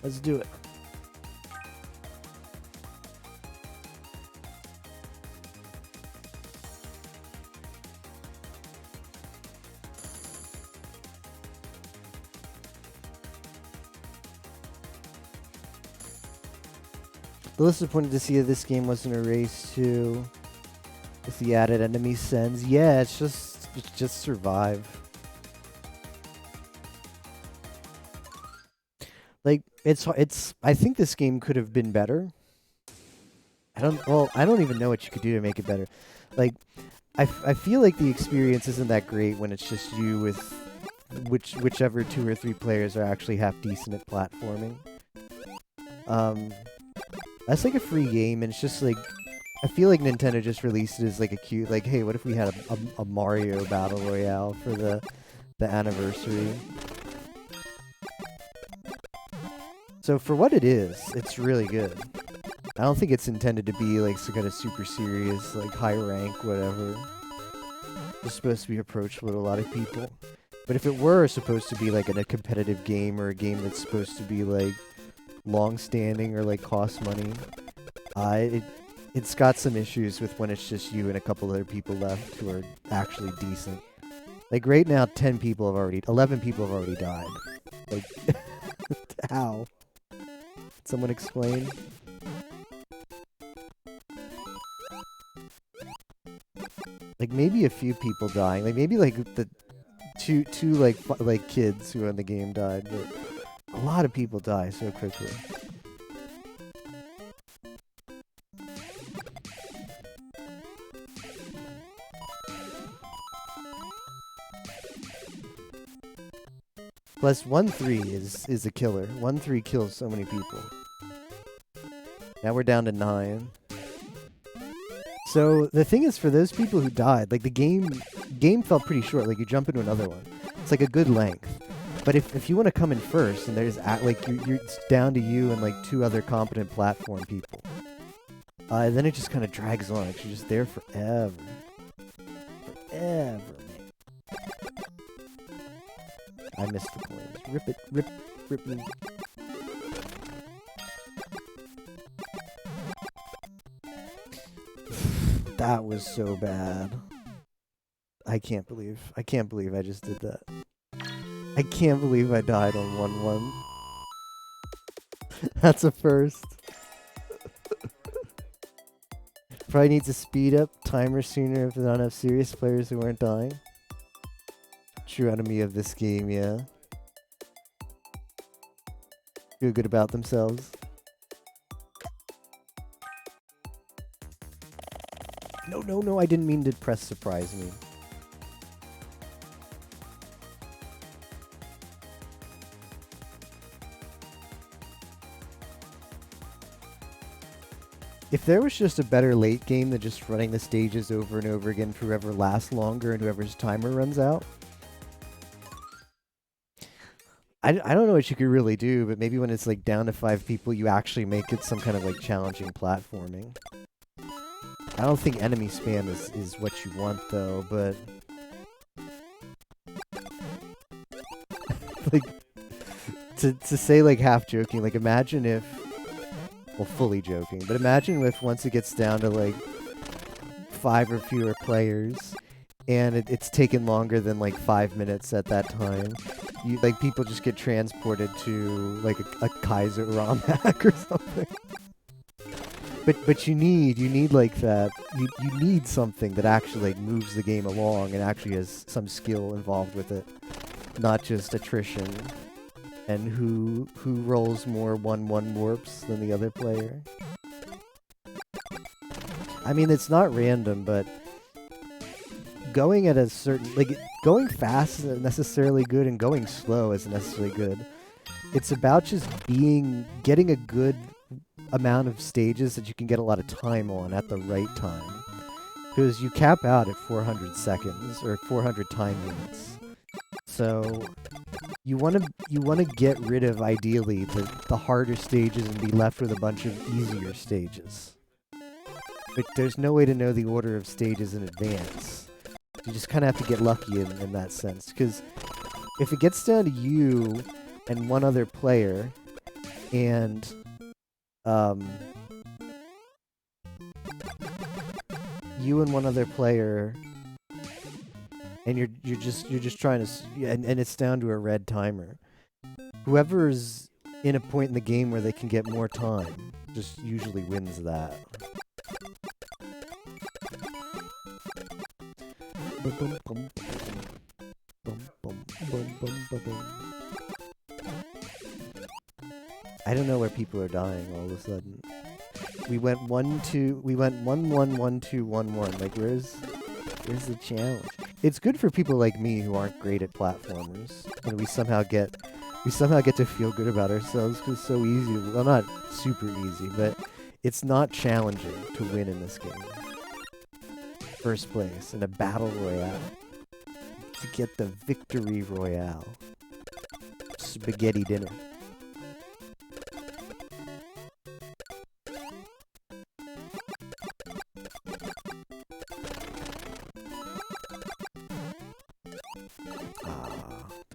Let's do it. A little disappointed to see that this game wasn't a race to with the added enemy sends. Yeah, it's just survive. Like it's I think this game could have been better. I don't even know what you could do to make it better. Like I feel like the experience isn't that great when it's just you with whichever 2 or 3 players are actually half decent at platforming. That's like a free game, and it's just like I feel like Nintendo just released it as like a cute, like, hey, what if we had a Mario Battle Royale for the anniversary? So for what it is, it's really good. I don't think it's intended to be like some kind of super serious, like high rank, whatever. It's supposed to be approachable to a lot of people. But if it were supposed to be like in a competitive game or a game that's supposed to be like long-standing or like cost money, it's got some issues with when it's just you and a couple other people left who are actually decent. Like right now, 11 people have already died. Like, how? Someone explain? Like maybe a few people dying. Like maybe like the two like kids who are in the game died, but a lot of people die so quickly. Plus 1-3 is a killer. 1-3 kills so many people. Now we're down to 9. So the thing is, for those people who died, like the game felt pretty short. Like you jump into another one, it's like a good length. But if you want to come in first, and there's like it's down to you and like 2 other competent platform people, then it just kind of drags on. You're just there forever, man. I missed the coins. Rip it, rip me. That was so bad. I can't believe I just did that. I can't believe I died on 1-1. That's a first. Probably needs to speed up timer sooner if they don't have serious players who aren't dying. True enemy of this game, yeah. Feel good about themselves. No, I didn't mean to press surprise me. If there was just a better late game than just running the stages over and over again for whoever lasts longer and whoever's timer runs out, I don't know what you could really do, but maybe when it's like down to 5 people, you actually make it some kind of like challenging platforming. I don't think enemy spam is what you want though, but like to say like half joking, like imagine if, well, fully joking, but imagine if once it gets down to like 5 or fewer players and it's taken longer than like 5 minutes at that time, you like people just get transported to like a Kaiser ROM hack or something. But you need like that. You need something that actually like moves the game along and actually has some skill involved with it, not just attrition and who rolls more 1-1 warps than the other player. I mean, it's not random, but going at a certain like going fast isn't necessarily good, and going slow isn't necessarily good. It's about just getting a good amount of stages that you can get a lot of time on at the right time, because you cap out at 400 seconds or 400 time units. So you want to get rid of ideally the harder stages and be left with a bunch of easier stages. But there's no way to know the order of stages in advance. You just kind of have to get lucky in that sense, because if it gets down to you and one other player, and um, you and one other player, and you're just trying to, and it's down to a red timer. Whoever's in a point in the game where they can get more time just usually wins that. I don't know where people are dying all of a sudden. We went 1-1-1-2-1-1. Like, where's the challenge? It's good for people like me who aren't great at platformers, and we somehow get to feel good about ourselves because it's so easy. Well, not super easy, but it's not challenging to win in this game. First place in a battle royale. To get the victory royale. Spaghetti dinner.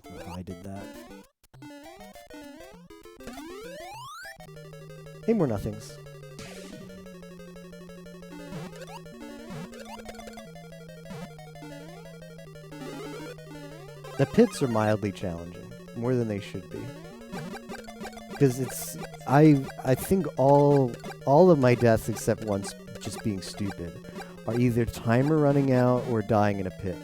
Don't know how I did that. Hey, more nothings. The pits are mildly challenging, more than they should be. Because it's I think all of my deaths except once just being stupid are either timer running out or dying in a pit.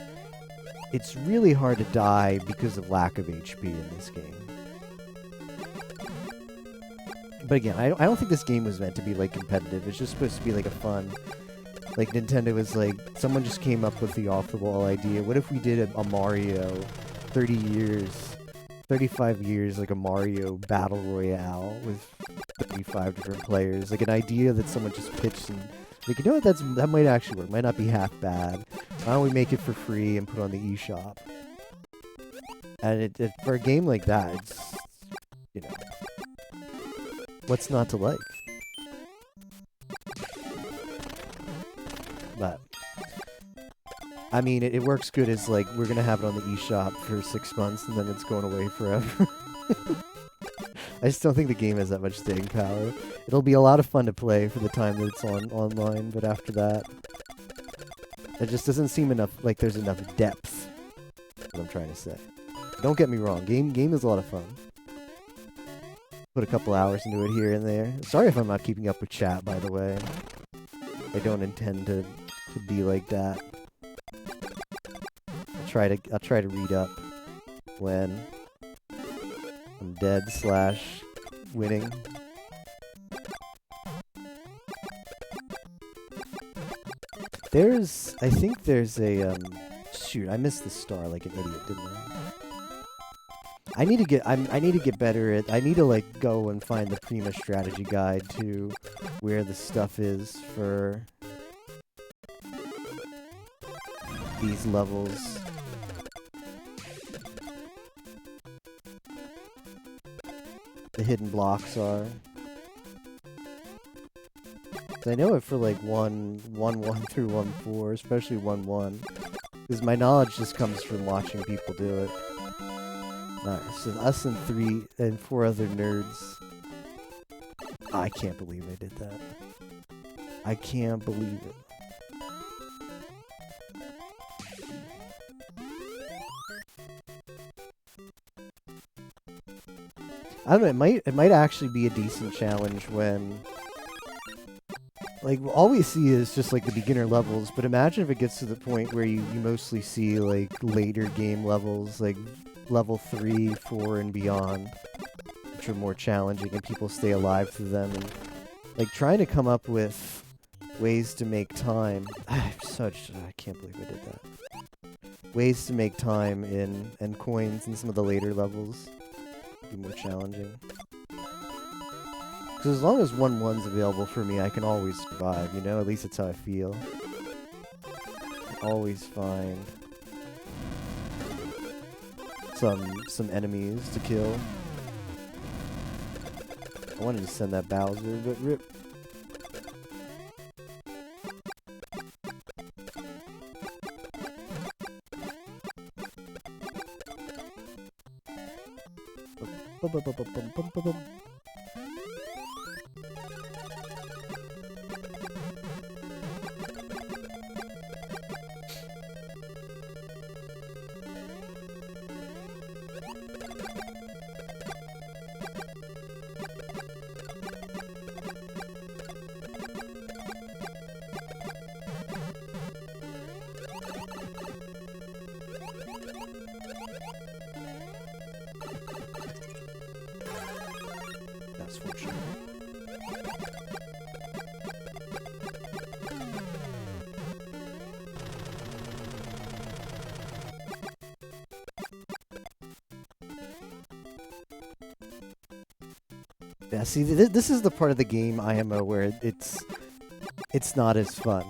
It's really hard to die because of lack of HP in this game. But again, I don't think this game was meant to be like competitive. It's just supposed to be like a fun. Like Nintendo was like, someone just came up with the off-the-wall idea. What if we did a Mario 35 years, like a Mario Battle Royale with 35 different players? Like an idea that someone just pitched and like, you know what, that might actually work. Might not be half bad. Why don't we make it for free and put it on the eShop? And for a game like that, it's, you know, what's not to like? But I mean, it works good as like, we're gonna have it on the eShop for 6 months and then it's going away forever. I just don't think the game has that much staying power. It'll be a lot of fun to play for the time that it's online, but after that, it just doesn't seem like there's enough depth. What I'm trying to say. Don't get me wrong, game is a lot of fun. Put a couple hours into it here and there. Sorry if I'm not keeping up with chat, by the way. I don't intend to be like that. I'll try to read up when I'm dead / winning. I think there's a, shoot, I missed the star like an idiot, didn't I? I need to get better at, I need to like go and find the Prima strategy guide to where the stuff is for these levels. The hidden blocks are. I know it for like 1-1 through 1-4, especially 1-1, because my knowledge just comes from watching people do it. Nice. So us and 4 other nerds. I can't believe I did that. I can't believe it. I don't know, it might actually be a decent challenge when, like, all we see is just like the beginner levels, but imagine if it gets to the point where you mostly see like later game levels, like level 3, 4, and beyond, which are more challenging and people stay alive through them, and like trying to come up with ways to make time. I can't believe I did that. Ways to make time and coins in some of the later levels be more challenging. Because as long as 1-1's available for me, I can always survive, you know? At least that's how I feel. I can always find some enemies to kill. I wanted to send that Bowser, but rip. Yeah, see, this is the part of the game IMO where it's not as fun.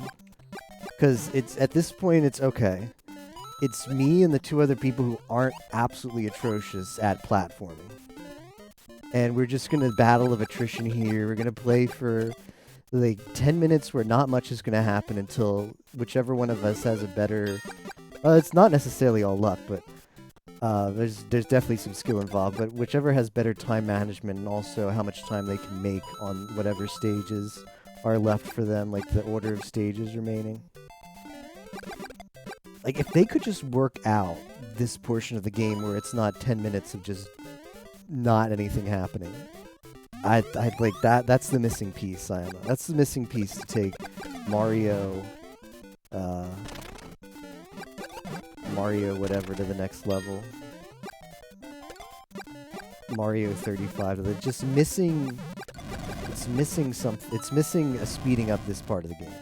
Because it's at this point, it's okay. It's me and the two other people who aren't absolutely atrocious at platforming. And we're just going to battle of attrition here. We're going to play for like 10 minutes where not much is going to happen until whichever one of us has a better... it's not necessarily all luck, but there's definitely some skill involved. But whichever has better time management and also how much time they can make on whatever stages are left for them, like the order of stages remaining. Like, if they could just work out this portion of the game where it's not 10 minutes of just not anything happening, I'd like that. That's the missing piece, I don't know. That's the missing piece to take Mario, Mario whatever to the next level. Mario 35 to the just missing. It's missing something. It's missing a speeding up this part of the game.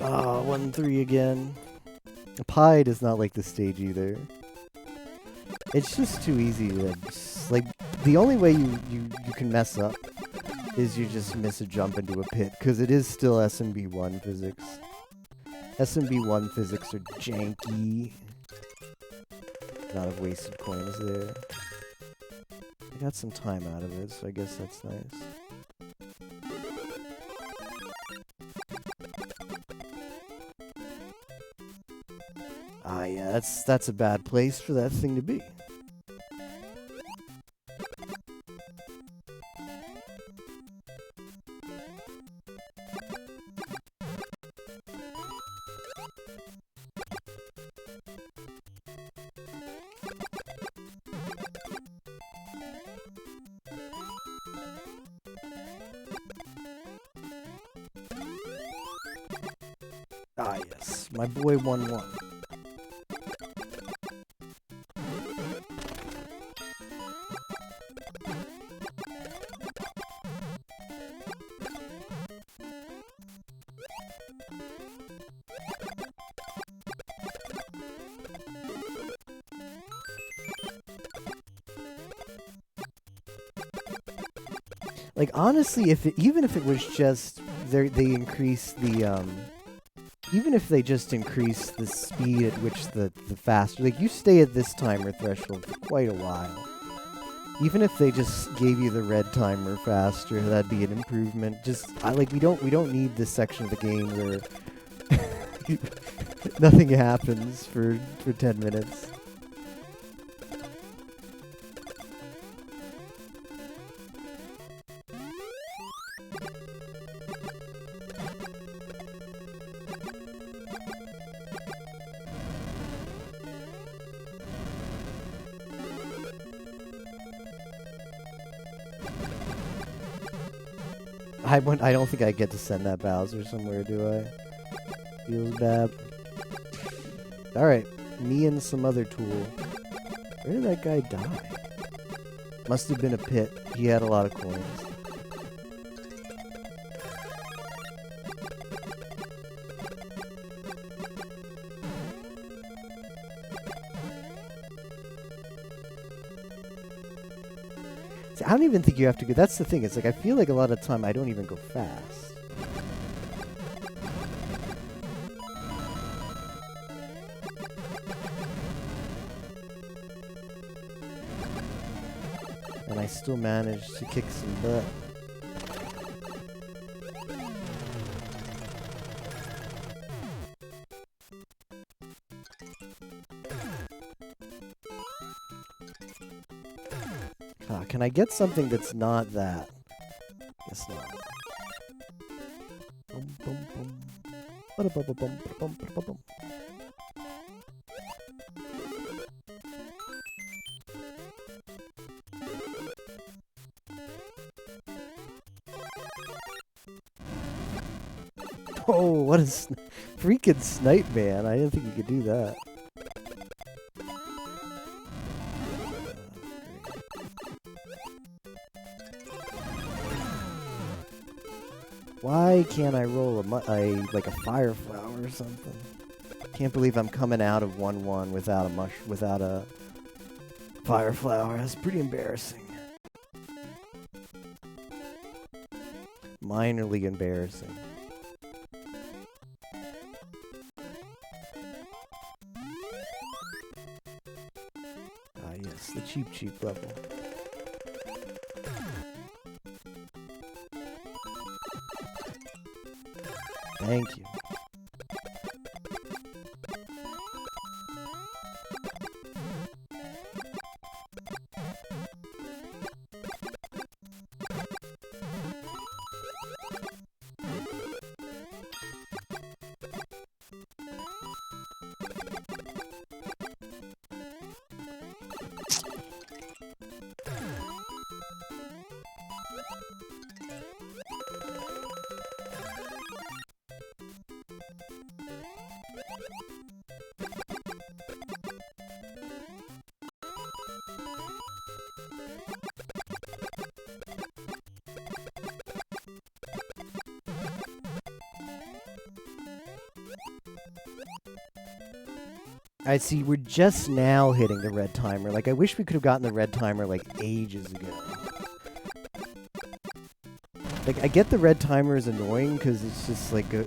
Ah, 1-3 again. Pi does not like this stage either. It's just too easy to like. The only way you can mess up is you just miss a jump into a pit, because it is still SMB1 physics. SMB1 physics are janky. Not have wasted coins there. I got some time out of it, so I guess that's nice. Ah, yeah, that's a bad place for that thing to be. Ah, yes, my boy 1-1. Like, honestly, even if it was just they increase the even if they just increase the speed at which the faster, like, you stay at this timer threshold for quite a while. Even if they just gave you the red timer faster, that'd be an improvement. Just we don't need this section of the game where nothing happens for 10 minutes. I don't think I get to send that Bowser somewhere, do I? Feels bad. Alright, me and some other tool. Where did that guy die? Must have been a pit. He had a lot of coins. I don't even think you have to go. That's the thing. It's like, I feel like a lot of time I don't even go fast. And I still managed to kick some butt. Can I get something that's not that? Guess not. Bum, bum, bum. Ba-da-ba-ba-bum, ba-da-bum, ba-da-ba-bum. Oh, what a freaking snipe, man. I didn't think you could do that. Why can't I roll like a fire flower or something? Can't believe I'm coming out of 1-1 without a fire flower. That's pretty embarrassing. Minorly embarrassing. Ah, yes, the cheap level. Thank you. I see, we're just now hitting the red timer. Like, I wish we could have gotten the red timer, like, ages ago. Like, I get the red timer is annoying, because it's just, like, the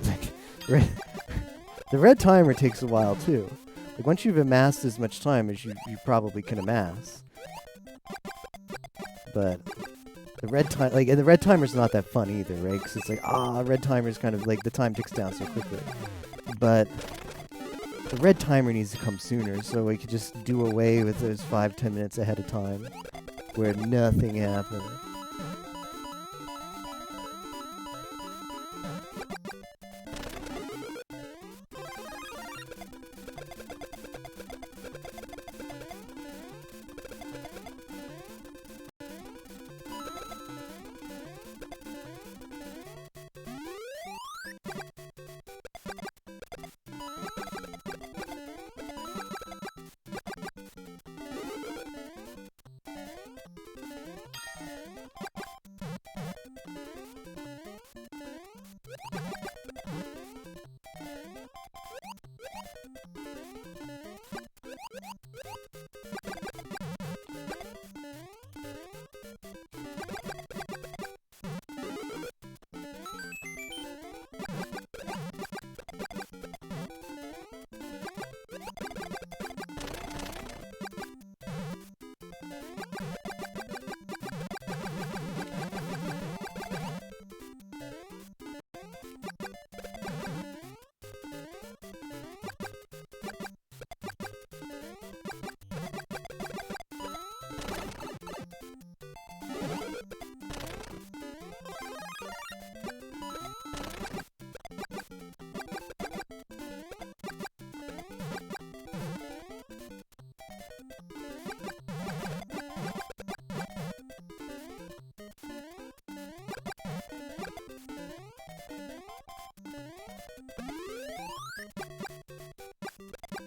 red timer takes a while, too. Like, once you've amassed as much time as you probably can amass. But the red time, like, and the red timer's not that fun either, right? Because it's like, red timer's kind of, like, the time ticks down so quickly. But the red timer needs to come sooner, so we could just do away with those 5-10 minutes ahead of time, where nothing happened.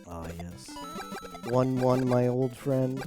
Ah, yes. 1-1, my old friend.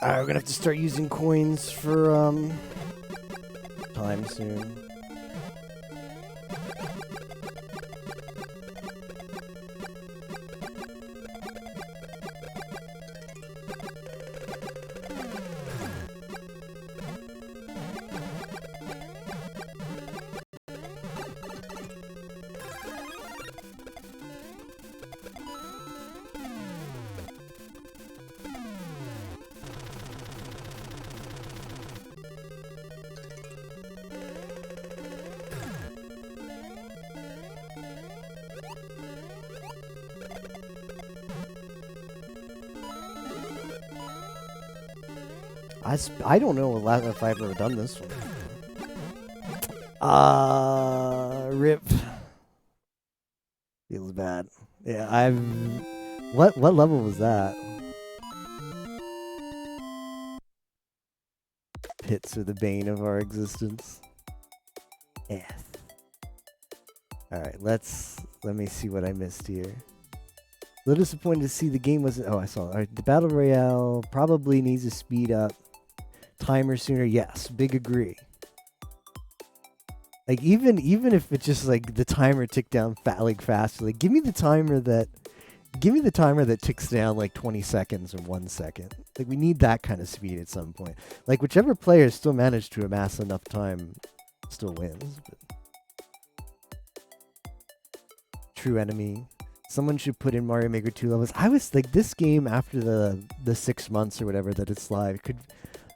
Alright, we're gonna have to start using coins for, time soon. I don't know if I've ever done this one. Rip. Feels bad. Yeah, What level was that? Pits are the bane of our existence. Yes. Alright, let me see what I missed here. A little disappointed to see the game wasn't... Oh, I saw it. Alright, the Battle Royale probably needs to speed up. Timer sooner, yes. Big agree. Like, even if it's just, like, the timer ticked down faster. Like, give me the timer that ticks down, like, 20 seconds or 1 second. Like, we need that kind of speed at some point. Like, whichever player still managed to amass enough time still wins. But... True enemy. Someone should put in Mario Maker 2 levels. I was like, this game after the 6 months or whatever that it's live could,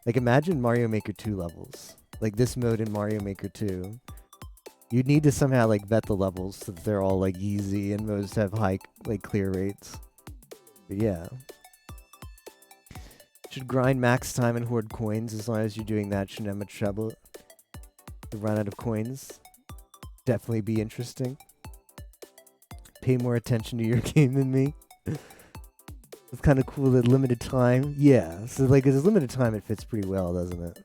like, imagine Mario Maker 2 levels. Like this mode in Mario Maker 2. You'd need to somehow like vet the levels so that they're all like easy and most have high like clear rates. But yeah. Should grind max time and hoard coins. As long as you're doing that, shouldn't have much trouble. The run out of coins. Definitely be interesting. Pay more attention to your game than me. It's kind of cool that limited time. Yeah, so like as limited time, it fits pretty well, doesn't it?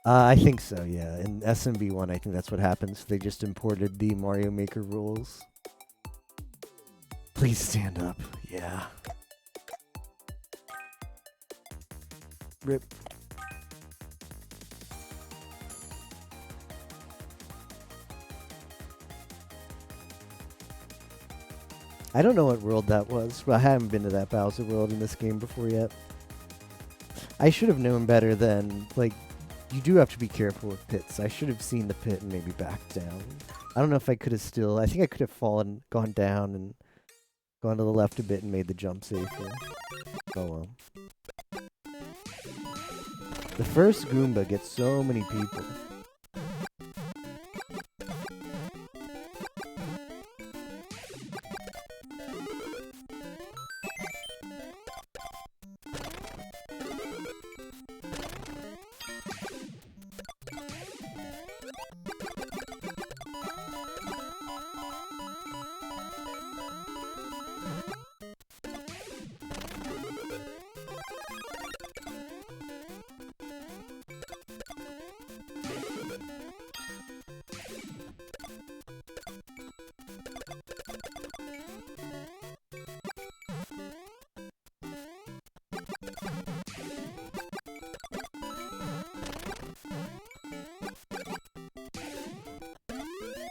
I think so, yeah. In SMB1, I think that's what happens. They just imported the Mario Maker rules. Please stand up. Yeah. Rip. I don't know what world that was, but I haven't been to that Bowser world in this game before yet. I should have known better than, like, you do have to be careful with pits. I should have seen the pit and maybe backed down. I don't know if I could have still... I think I could have fallen, gone down, and gone to the left a bit and made the jump safer. Oh well. The first Goomba gets so many people.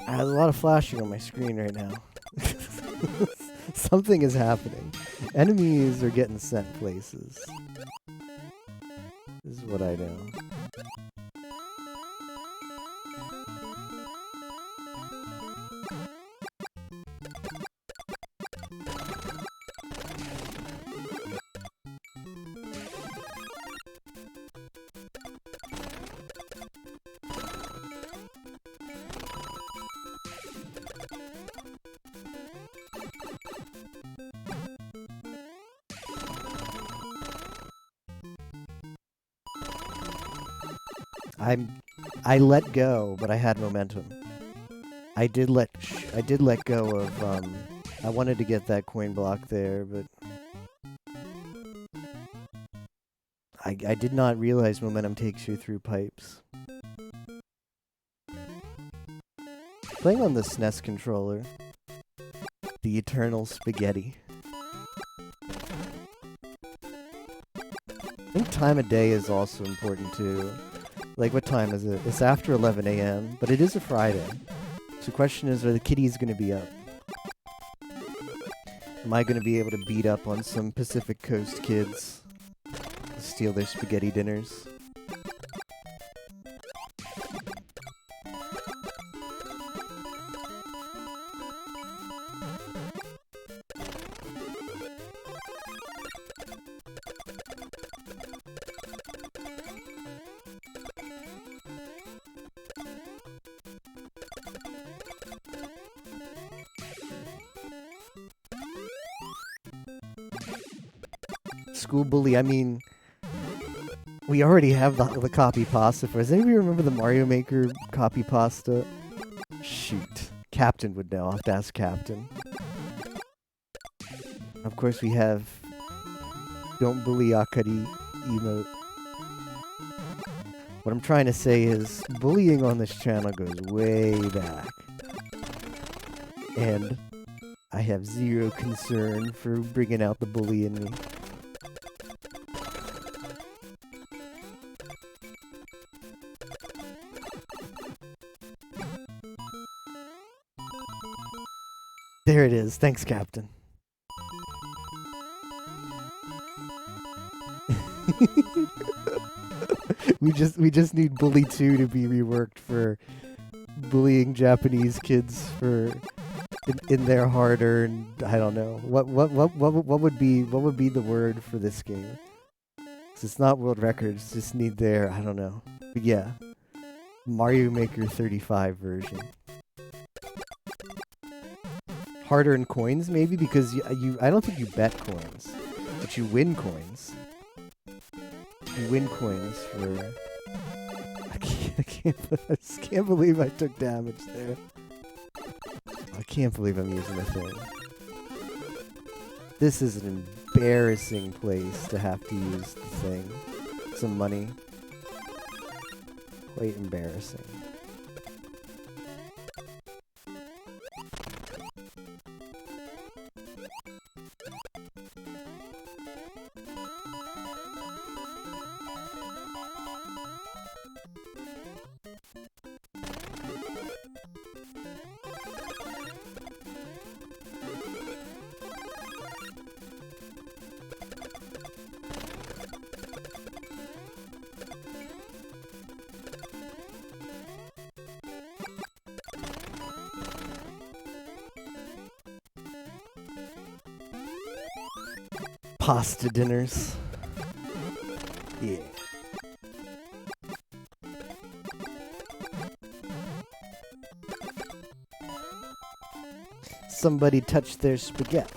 There's a lot of flashing on my screen right now. Something is happening. Enemies are getting sent places. This is what I know. I let go, but I had momentum. I did let go of I wanted to get that coin block there, but I did not realize momentum takes you through pipes. Playing on the SNES controller, the eternal spaghetti. time of day is also important too. Like, what time is it? It's after 11 a.m., but it is a Friday. So the question is, are the kiddies going to be up? Am I going to be able to beat up on some Pacific Coast kids? Steal their spaghetti dinners? School bully, I mean, we already have the copy pasta for. Does anybody remember the Mario Maker copy pasta? Shoot. Captain would know. I'll have to ask Captain. Of course, we have Don't Bully Akari emote. What I'm trying to say is, bullying on this channel goes way back. And I have zero concern for bringing out the bully in me. There it is. Thanks, Captain. we just need Bully 2 to be reworked for bullying Japanese kids for in their hard-earned, I don't know. What would be the word for this game? 'Cause it's not world records, just need their, I don't know. But yeah. Mario Maker 35 version. Hard-earned coins, maybe, because I don't think you bet coins, but you win coins. You win coins for. I just can't believe I took damage there. I can't believe I'm using the thing. This is an embarrassing place to have to use the thing. Some money. Quite embarrassing. Pasta dinners. Yeah. Somebody touched their spaghetti.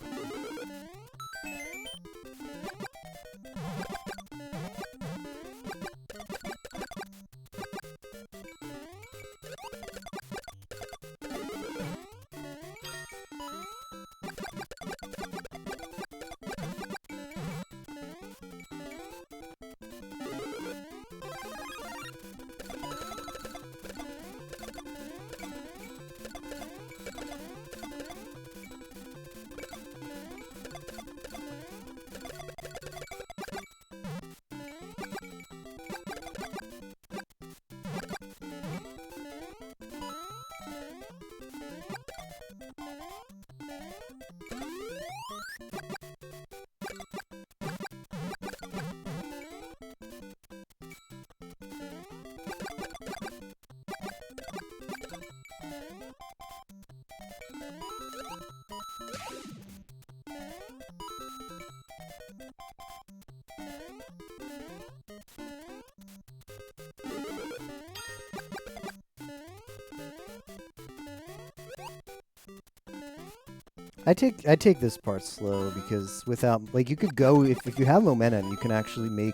I take this part slow because without, like, you could go, if you have momentum, you can actually make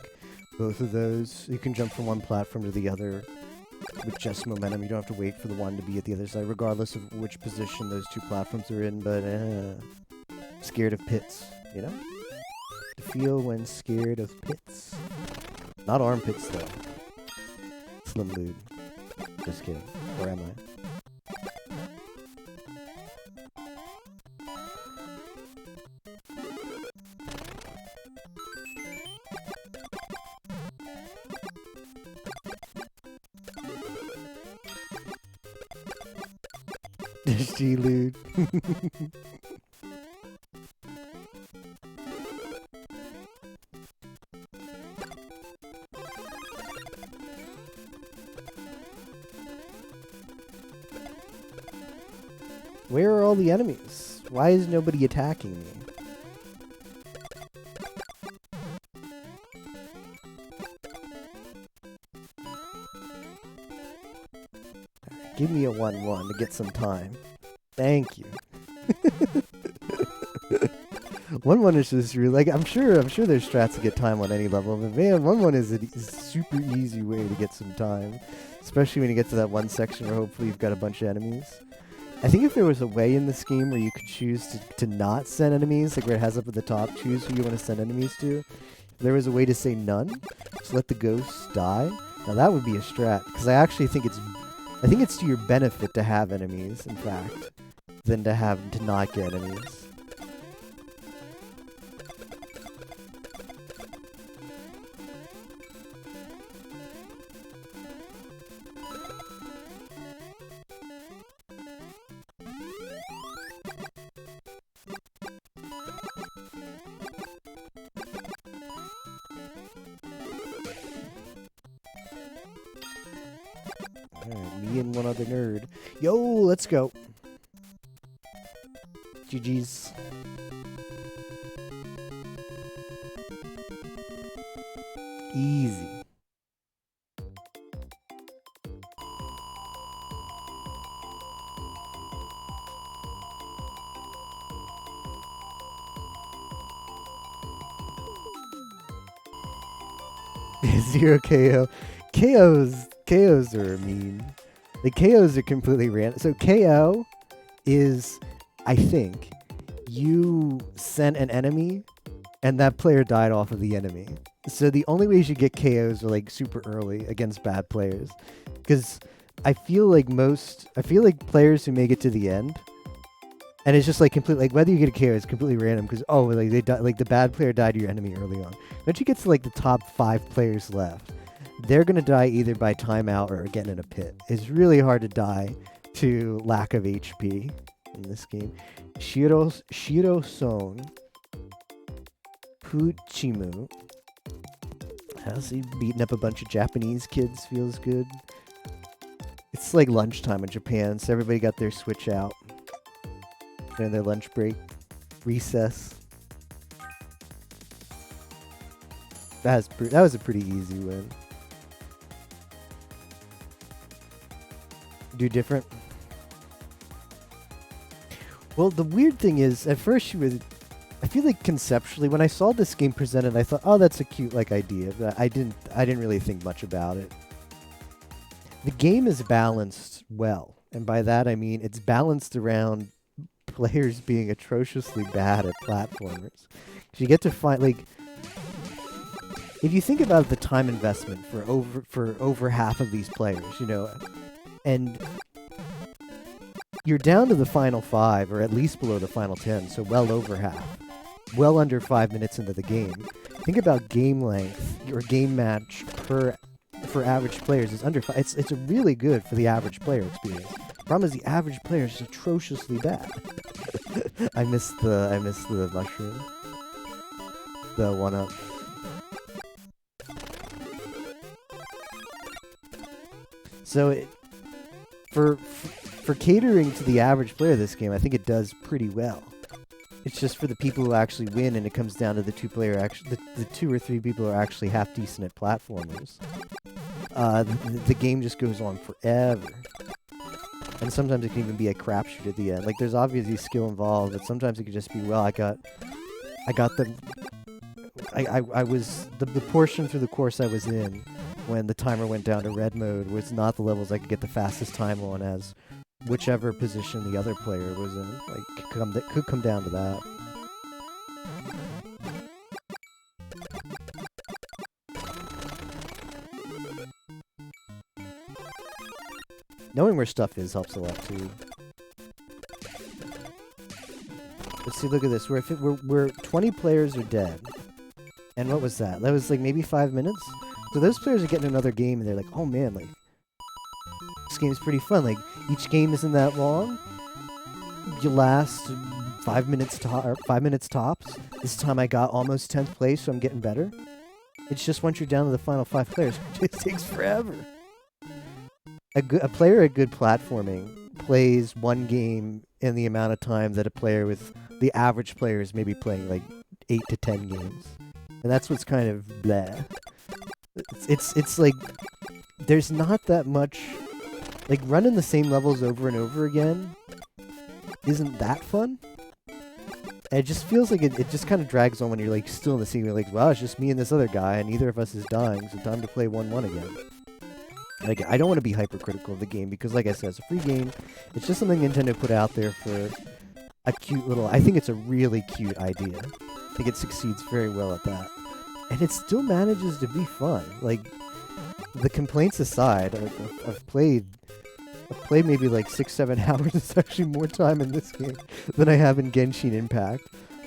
both of those. You can jump from one platform to the other with just momentum. You don't have to wait for the one to be at the other side, regardless of which position those two platforms are in, but scared of pits, you know? To feel when scared of pits. Not armpits, though. Slim Lube. Just kidding. Or am I? G-Lude. Where are all the enemies? Why is nobody attacking me? Give me a 1-1 to get some time. Thank you. 1-1 is just really, like, I'm sure there's strats to get time on any level, but man, 1-1 is a super easy way to get some time. Especially when you get to that one section where hopefully you've got a bunch of enemies. I think if there was a way in this game where you could choose to not send enemies, like where it has up at the top, choose who you want to send enemies to. If there was a way to say none, just let the ghosts die. Now that would be a strat, because I actually think it's to your benefit to have enemies, in fact, than to not get enemies. Alright, me and one other nerd. Yo, let's go. GG's. Easy. Zero KO. KOs are mean. The KOs are completely random. So KO is, I think, you sent an enemy and that player died off of the enemy. So the only ways you get KOs are like super early against bad players. Because I feel like players who make it to the end, and it's just like completely, like whether you get a KO is completely random because like they die, like the bad player died to your enemy early on. Once you get to like the top 5 players left, they're gonna die either by timeout or getting in a pit. It's really hard to die to lack of HP in this game. Shiro-son Puchimu. How's he beating up a bunch of Japanese kids? Feels good. It's like lunchtime in Japan, so everybody got their Switch out. During their lunch break. Recess. That was a pretty easy win. Do different? Well, the weird thing is, at first I feel like conceptually, when I saw this game presented, I thought, oh, that's a cute like idea, but I didn't really think much about it. The game is balanced well, and by that I mean it's balanced around players being atrociously bad at platformers. You get to find, like, if you think about the time investment for over half of these players, you know, and you're down to the final 5, or at least below the final 10, so well over half. Well under 5 minutes into the game. Think about game length, or game match for average players is under 5. It's really good for the average player experience. Problem is the average player is atrociously bad. I missed the mushroom. The 1-up. So for catering to the average player of this game, I think it does pretty well. It's just for the people who actually win, and it comes down to the 2 or 3 people who are actually half decent at platformers. The game just goes on forever. And sometimes it can even be a crapshoot at the end. Like, there's obviously skill involved, but sometimes it could just be, well, the portion through the course I was in when the timer went down to red mode was not the levels I could get the fastest time on, as whichever position the other player was in. Like, could come down to that. Knowing where stuff is helps a lot too. Let's see, look at this. We're 20 players are dead. And what was that? That was like maybe 5 minutes? So those players are getting another game and they're like, oh man, like, this game's pretty fun. Like, each game isn't that long. you last 5 minutes 5 minutes tops. This time I got almost 10th place, so I'm getting better. It's just once you're down to the final 5 players, it just takes forever. A player at good platforming plays one game in the amount of time that a player with the average player is maybe playing like 8 to 10 games. And that's what's kind of bleh. It's like there's not that much, like running the same levels over and over again isn't that fun. And it just feels like it just kind of drags on when you're like still in the scene. You're like, wow, it's just me and this other guy, and neither of us is dying, so time to play 1-1 again. Like, I don't want to be hypercritical of the game because, like I said, it's a free game. It's just something Nintendo put out there for a cute little... I think it's a really cute idea. I think it succeeds very well at that. And it still manages to be fun. Like, the complaints aside, I've played maybe like 6-7 hours. It's actually more time in this game than I have in Genshin Impact.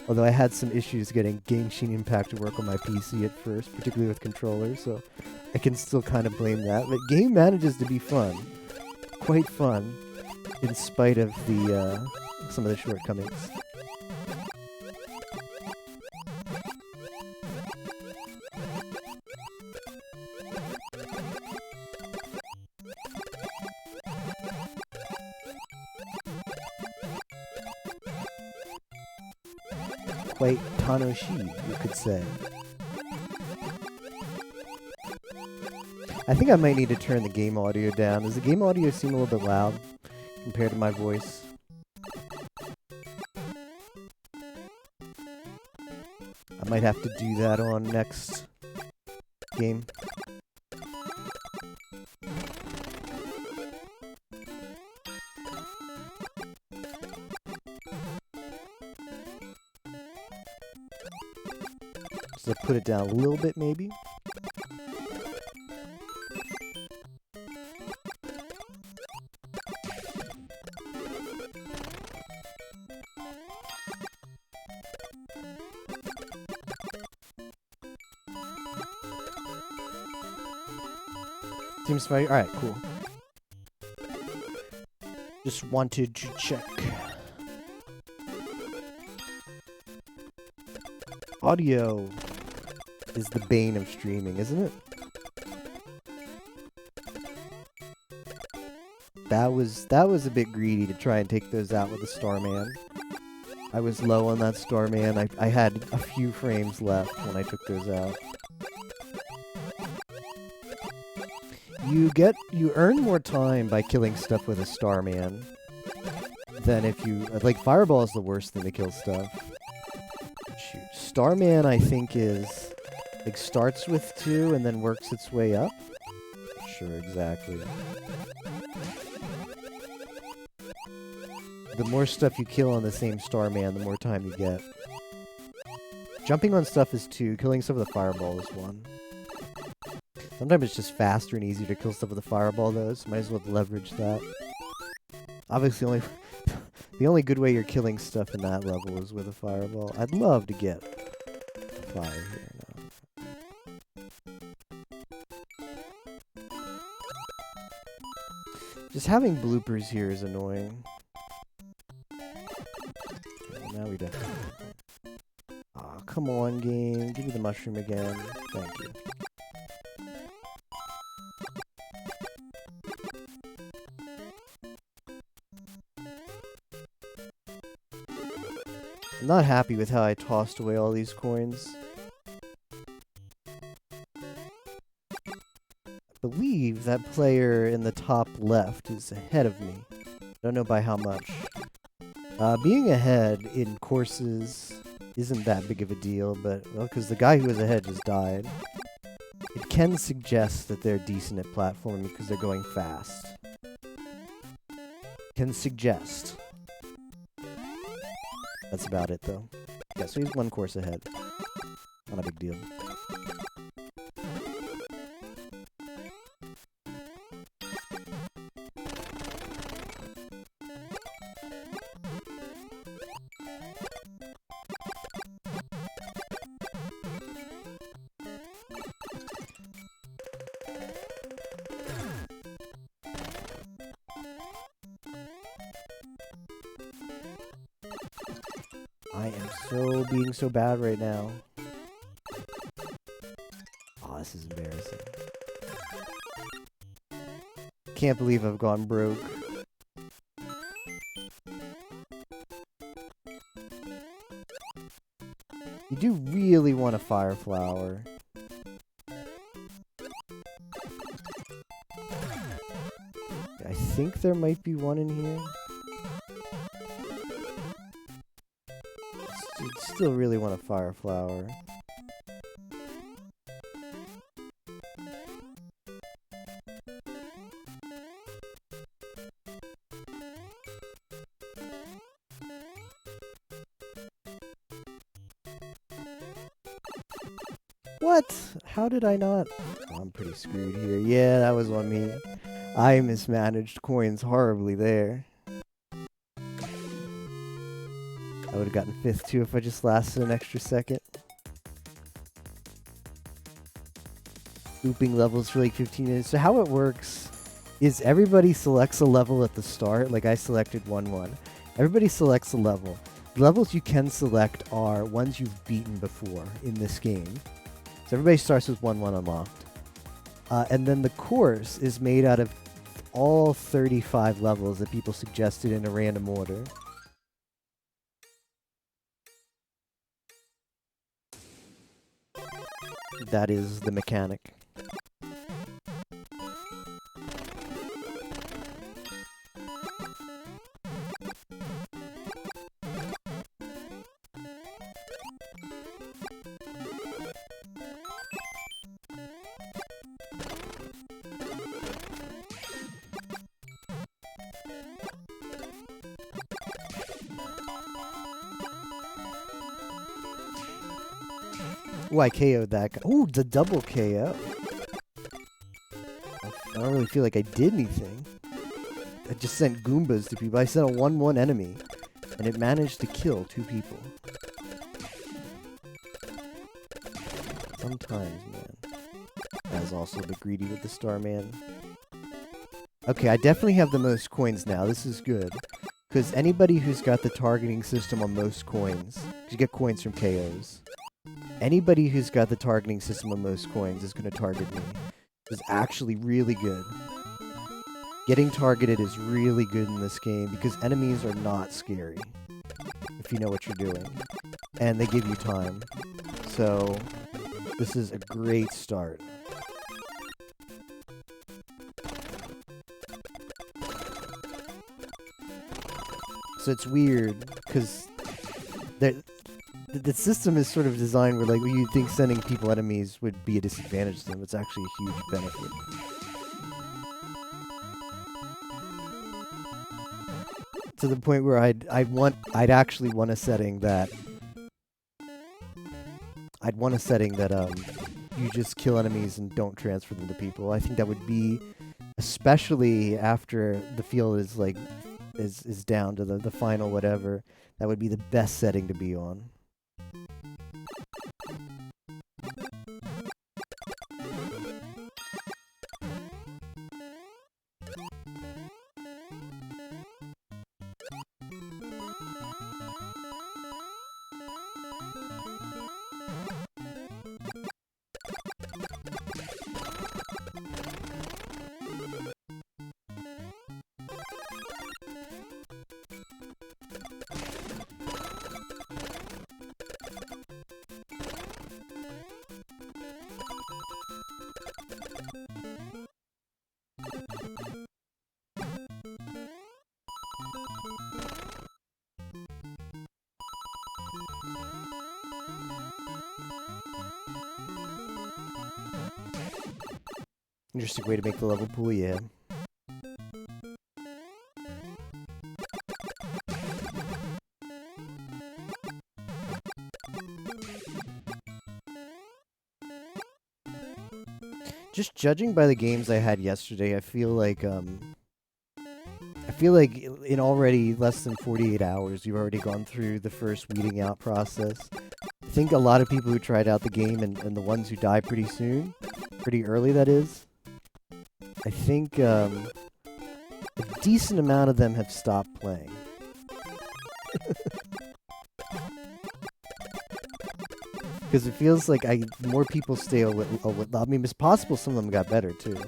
Although I had some issues getting Genshin Impact to work on my PC at first, particularly with controllers, so I can still kind of blame that. But game manages to be fun. Quite fun, in spite of the some of the shortcomings. Quite Tanoshi, you could say. I think I might need to turn the game audio down. Does the game audio seem a little bit loud compared to my voice? I might have to do that on next game. So put it down a little bit, maybe. Seems fine. Alright, cool. Just wanted to check. Audio is the bane of streaming, isn't it? That was a bit greedy to try and take those out with a Starman. I was low on that Starman. I had a few frames left when I took those out. You earn more time by killing stuff with a Starman than if you like Fireball is the worst thing to kill stuff. Shoot. Starman I think is like starts with 2 and then works its way up. Sure, exactly. The more stuff you kill on the same Starman, the more time you get. Jumping on stuff is 2, killing stuff with a Fireball is 1. Sometimes it's just faster and easier to kill stuff with a Fireball, though, so might as well leverage that. Obviously, the only good way you're killing stuff in that level is with a Fireball. I'd love to get fire here now. Just having bloopers here is annoying. Okay, now we definitely... Aw, come on, game. Give me the mushroom again. Thank you. I'm not happy with how I tossed away all these coins. I believe that player in the top left is ahead of me. I don't know by how much. Being ahead in courses isn't that big of a deal, but, well, because the guy who was ahead just died. It can suggest that they're decent at platforming because they're going fast. Can suggest. That's about it, though. Yeah, so he's 1 course ahead. Not a big deal. I am being so bad right now. Oh, this is embarrassing. Can't believe I've gone broke. You do really want a fire flower. I think there might be one in here. Still really want a fire flower. What? How did I not? Oh, I'm pretty screwed here. Yeah, that was on me. I mismanaged coins horribly there. I would have gotten 5th too if I just lasted an extra second. Looping levels for like 15 minutes. So how it works is everybody selects a level at the start. Like I selected 1-1. Everybody selects a level. The levels you can select are ones you've beaten before in this game. So everybody starts with 1-1 unlocked. And then the course is made out of all 35 levels that people suggested in a random order. That is the mechanic. Ooh, I KO'd that guy. Ooh, the double KO. I don't really feel like I did anything. I just sent Goombas to people. I sent a 1-1 enemy, and it managed to kill 2 people. Sometimes, man. That is also the greedy with the Starman. Okay, I definitely have the most coins now. This is good. Because anybody who's got the targeting system on most coins, because you get coins from KOs. Anybody who's got the targeting system on most coins is going to target me. It's actually really good. Getting targeted is really good in this game because enemies are not scary if you know what you're doing. And they give you time. So, this is a great start. So it's weird because the system is sort of designed where, like, you think sending people enemies would be a disadvantage to them. It's actually a huge benefit. To the point where I'd actually want a setting that you just kill enemies and don't transfer them to people. I think that would be, especially after the field is like is down to the final whatever, that would be the best setting to be on. Interesting way to make the level pool, yeah. Just judging by the games I had yesterday, I feel like in already less than 48 hours, you've already gone through the first weeding out process. I think a lot of people who tried out the game and the ones who die pretty soon, pretty early that is, I think a decent amount of them have stopped playing. Because it feels like more people stay I mean, it's possible some of them got better too,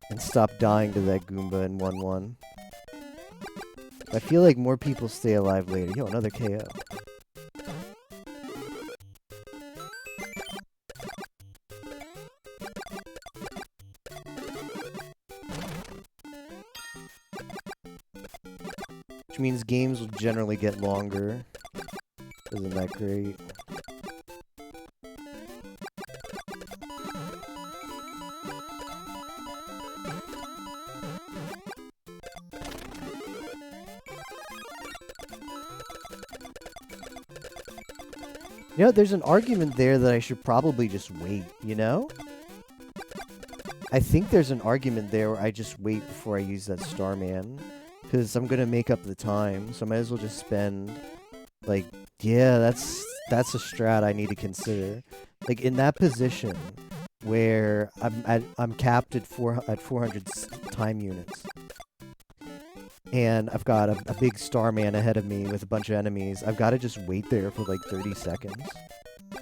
and stopped dying to that Goomba in 1-1. I feel like more people stay alive later. Yo, another KO. Which means games will generally get longer. Isn't that great? You know, there's an argument there that I should probably just wait, you know? I think there's an argument there where I just wait before I use that Starman. Because I'm gonna make up the time, so I might as well just spend, like, yeah, that's a strat I need to consider. Like, in that position where I'm capped at 400 time units. And I've got a big Starman ahead of me with a bunch of enemies. I've got to just wait there for like 30 seconds.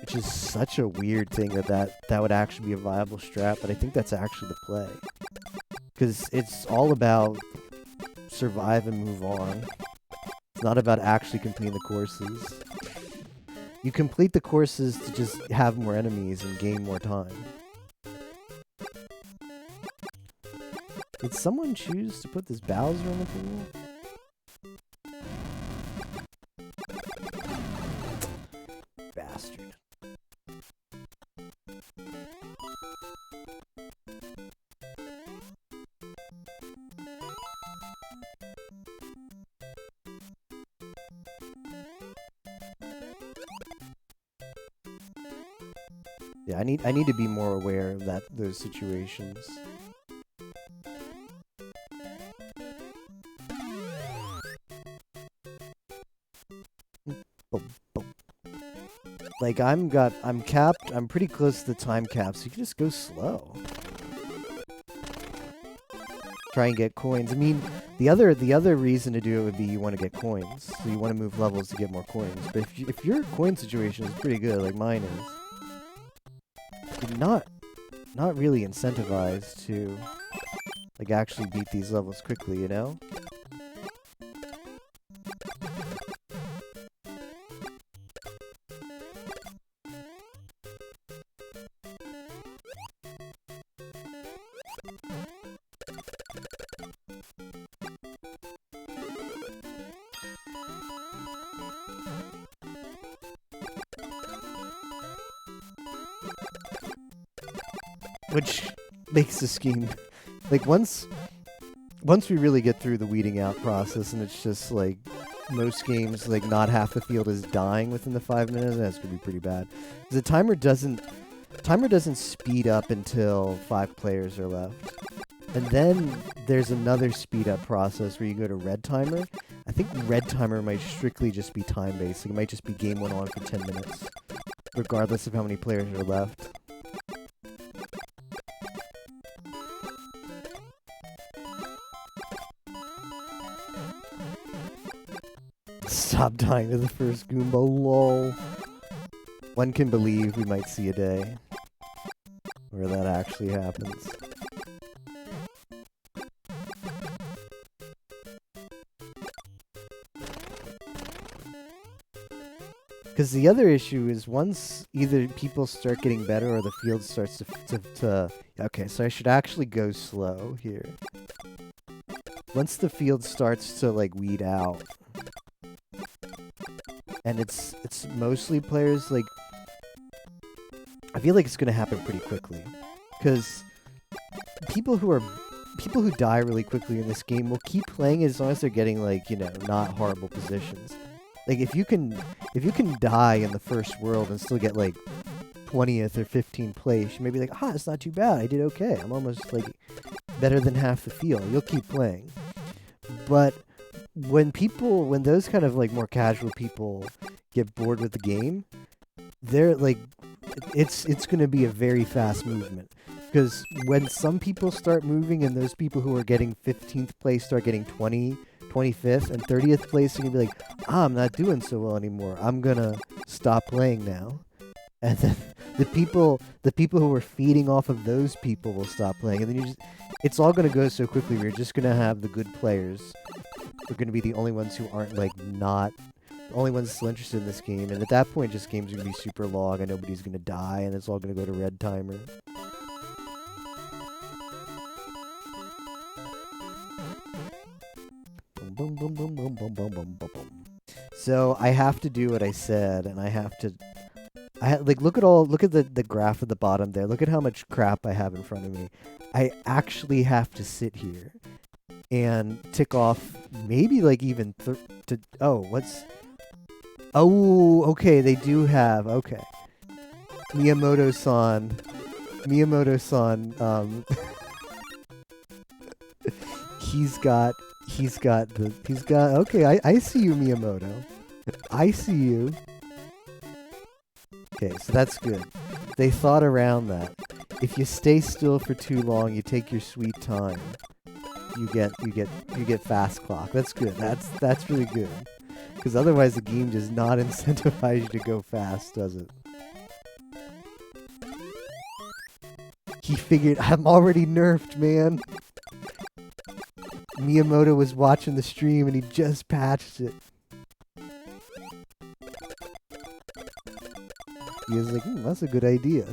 Which is such a weird thing that would actually be a viable strat, but I think that's actually the play. Because it's all about survive and move on. It's not about actually completing the courses. You complete the courses to just have more enemies and gain more time. Did someone choose to put this Bowser in the pool? Bastard. Yeah, I need to be more aware of those situations. Like, I'm capped, I'm pretty close to the time cap, so you can just go slow. Try and get coins. I mean, the other reason to do it would be you want to get coins. So you want to move levels to get more coins. But if your coin situation is pretty good, like mine is, you're not really incentivized to, like, actually beat these levels quickly, you know? Which makes the scheme, like, once we really get through the weeding out process and it's just like most games, like, not half the field is dying within the 5 minutes, that's gonna be pretty bad. The timer doesn't speed up until 5 players are left. And then there's another speed up process where you go to red timer. I think red timer might strictly just be time based. Like, it might just be game went on for 10 minutes, regardless of how many players are left. Stop dying to the first Goomba, lol. One can believe we might see a day where that actually happens. Because the other issue is once either people start getting better or the field starts to... Okay, so I should actually go slow here. Once the field starts to, like, weed out, and it's mostly players, like, I feel like it's gonna happen pretty quickly, because people who die really quickly in this game will keep playing as long as they're getting, like, you know, not horrible positions. Like, if you can die in the first world and still get, like, 20th or 15th place, you may be like, it's not too bad, I did okay, I'm almost, like, better than half the field. You'll keep playing. But when those kind of, like, more casual people get bored with the game, they're like, it's going to be a very fast movement. Because when some people start moving and those people who are getting 15th place start getting 20, 25th, and 30th place, you're going to be like, I'm not doing so well anymore. I'm going to stop playing now. and then the people who are feeding off of those people will stop playing, and then it's all gonna go so quickly. We're just gonna have the good players. We're gonna be the only ones who aren't like not the only ones still interested in this game, and at that point, just games are gonna be super long, and nobody's gonna die, and it's all gonna go to red timer. Boom, boom, boom, boom, boom, boom, boom, boom, boom. So I have to do what I said, and I have to. Look at the graph at the bottom there. Look at how much crap I have in front of me. I actually have to sit here and tick off maybe like even okay, they do have Miyamoto-san, okay, I see you, Miyamoto. I see you. Okay, so that's good. They thought around that. If you stay still for too long, you take your sweet time. You get fast clock. That's good. That's really good. Because otherwise the game does not incentivize you to go fast, does it? He figured, I'm already nerfed, man. Miyamoto was watching the stream and he just patched it. He was like, that's a good idea.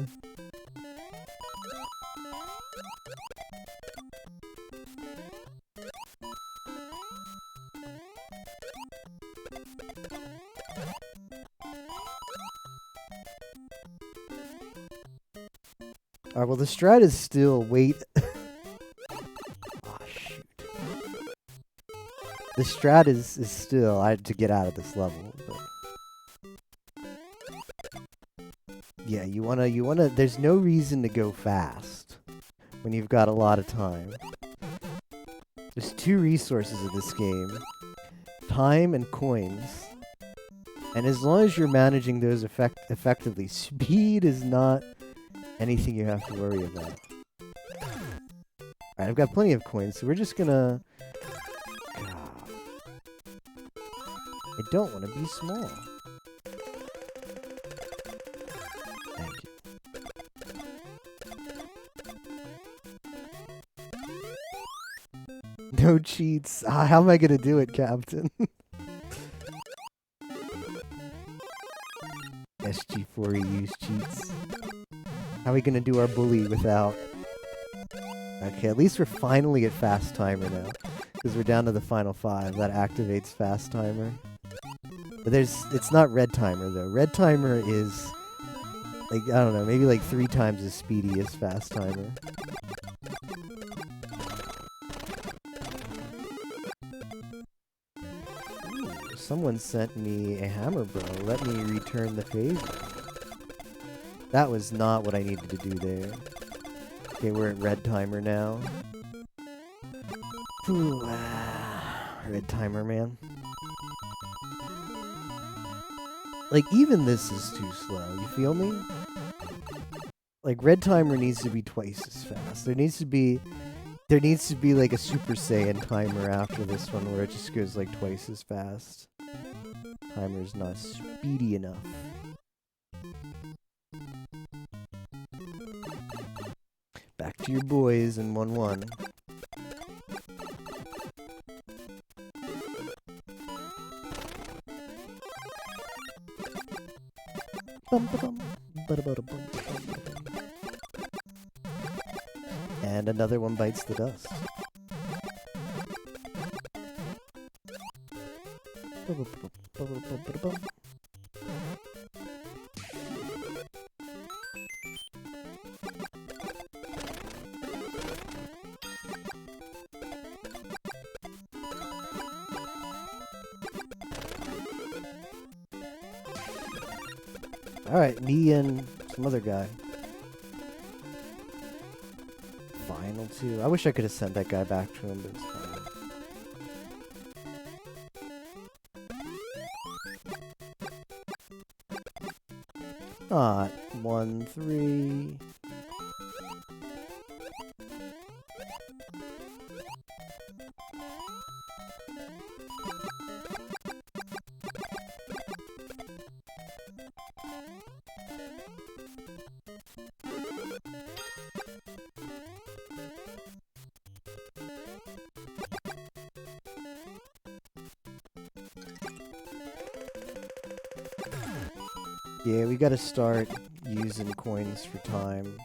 Alright, well the strat is still wait. Oh shoot. The strat is still I had to get out of this level, but yeah, you wanna there's no reason to go fast when you've got a lot of time. There's two resources of this game. Time and coins. And as long as you're managing those effectively, speed is not anything you have to worry about. Alright, I've got plenty of coins, so we're just gonna... God. I don't want to be small. Thank you. No cheats. How am I gonna do it, Captain? SG4 use cheats. How are we gonna do our bully without... Okay, at least we're finally at fast timer now. Because we're down to the final 5. That activates fast timer. But it's not red timer though. Red timer is, like, I don't know, maybe like 3 times as speedy as fast timer. Ooh, someone sent me a hammer, bro. Let me return the favor. That was not what I needed to do there. Okay, we're at red timer now. Ooh, red timer, man. Like, even this is too slow, you feel me? Like, red timer needs to be twice as fast. There needs to be like a Super Saiyan timer after this one where it just goes like twice as fast. Timer's not speedy enough. Back to your boys in 1-1. And another one bites the dust. Alright, me and some other guy. Final 2. I wish I could have sent that guy back to him, but it's fine. Not 1-3. Yeah, we gotta start using coins for time.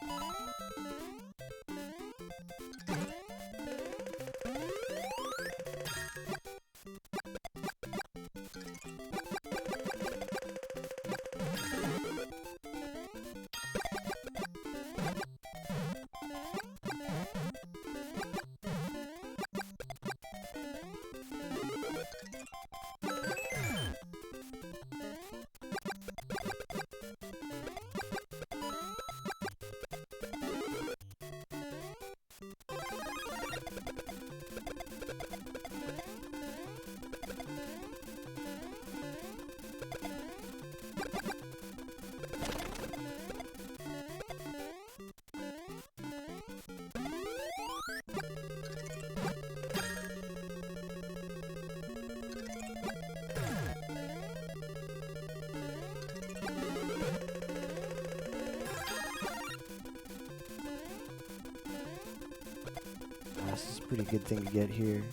This is a pretty good thing to get here.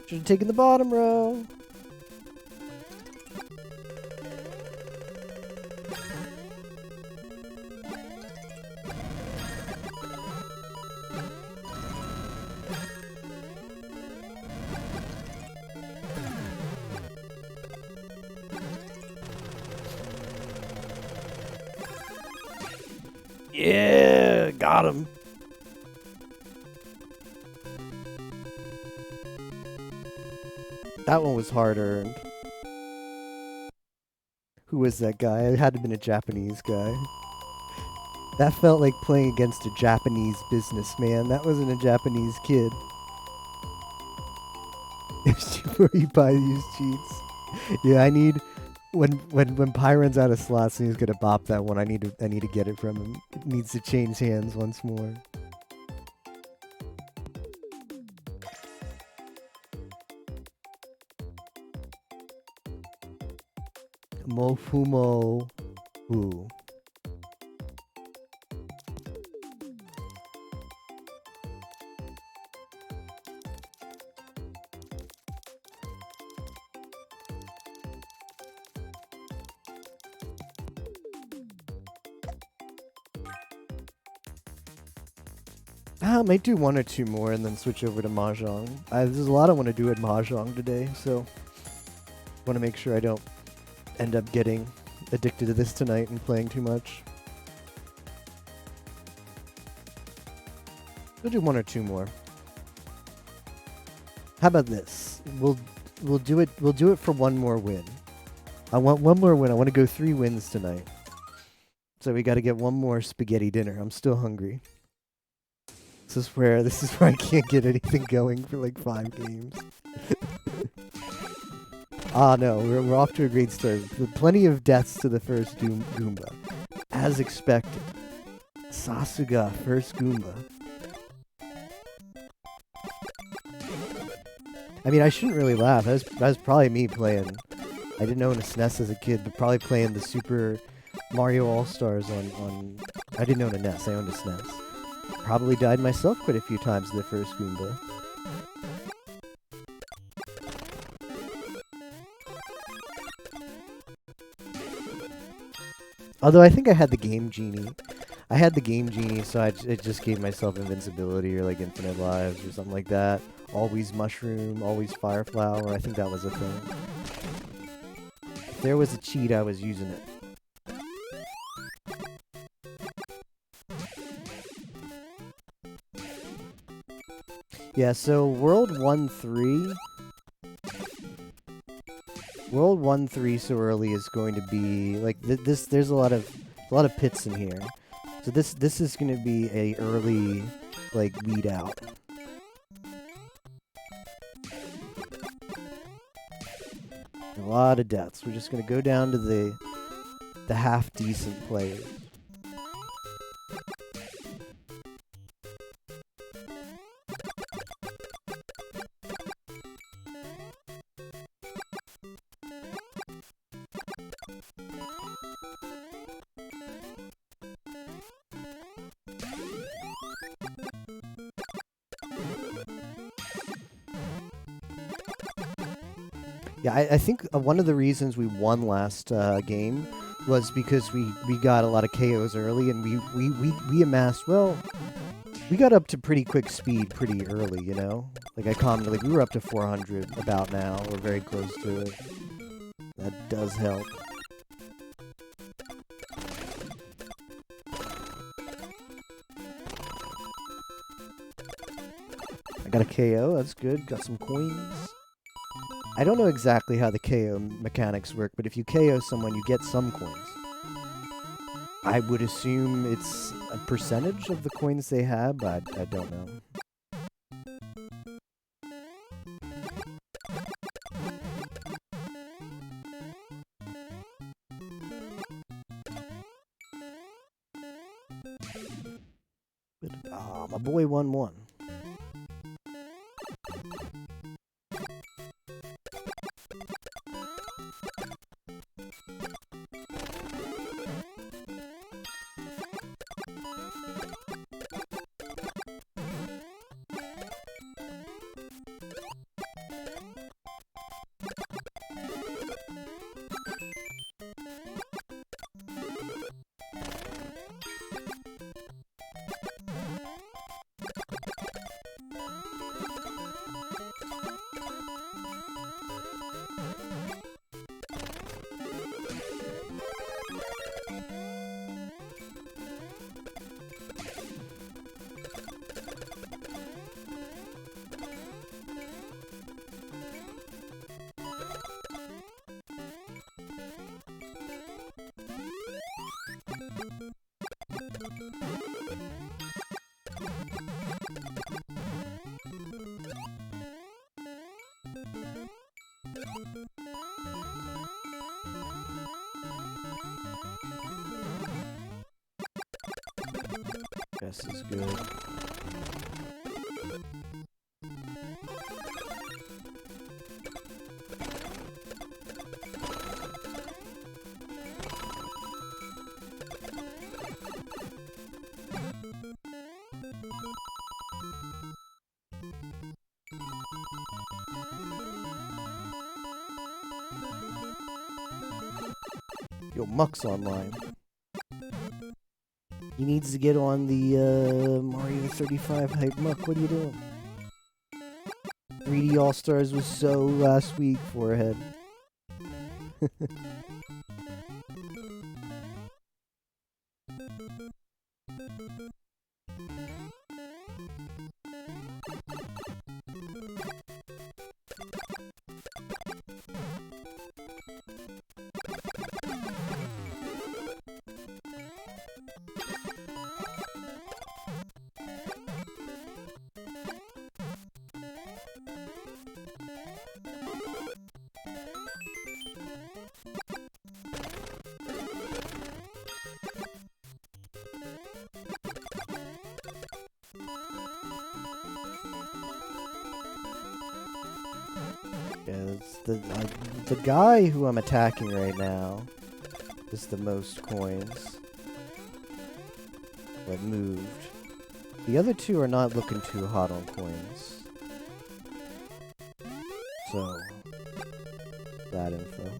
Should have taken the bottom row. Yeah, got him. That one was hard earned. Who was that guy? It had to have been a Japanese guy. That felt like playing against a Japanese businessman. That wasn't a Japanese kid. Before you buy these cheats. Yeah, I need when Pi runs out of slots and he's gonna bop that one, I need to get it from him. It needs to change hands once more. Mofumo Wu. I might do one or two more and then switch over to Mahjong. There's a lot I want to do at Mahjong today, so want to make sure I don't end up getting addicted to this tonight and playing too much. We'll do one or two more. How about this? We'll do it. We'll do it for one more win. I want one more win. I want to go 3 wins tonight. So we got to get one more spaghetti dinner. I'm still hungry. This is where I can't get anything going for like 5 games. Ah, no, we're off to a great start. Plenty of deaths to the first Goomba. As expected. Sasuga, first Goomba. I mean, I shouldn't really laugh. That was probably me playing. I didn't own a SNES as a kid, but probably playing the Super Mario All-Stars on... I didn't own a NES, I owned a SNES. Probably died myself quite a few times in the first Goomba. Although I think I had the Game Genie. I had the Game Genie, so it just gave myself invincibility or like infinite lives or something like that. Always Mushroom, always Fire Flower. I think that was a thing. If there was a cheat, I was using it. Yeah, so World 1-3... World 1-3 so early is going to be like this. There's a lot of pits in here, so this is going to be a early like weed out. A lot of deaths. We're just going to go down to the half decent players. Yeah, I think one of the reasons we won last game was because we got a lot of KOs early, and we amassed, well, we got up to pretty quick speed pretty early, you know? Like, I commented, like, we were up to 400 about now. We're very close to it. That does help. I got a KO, that's good. Got some coins. I don't know exactly how the KO mechanics work, but if you KO someone, you get some coins. I would assume it's a percentage of the coins they have, but I don't know. But, my boy won one. Guess is good. Yo, Muck's online. He needs to get on the Mario 35 hype. Muck, what are you doing? 3D All-Stars was so last week, forehead. Yeah, the guy who I'm attacking right now is the most coins. But moved. The other two are not looking too hot on coins. So, that info.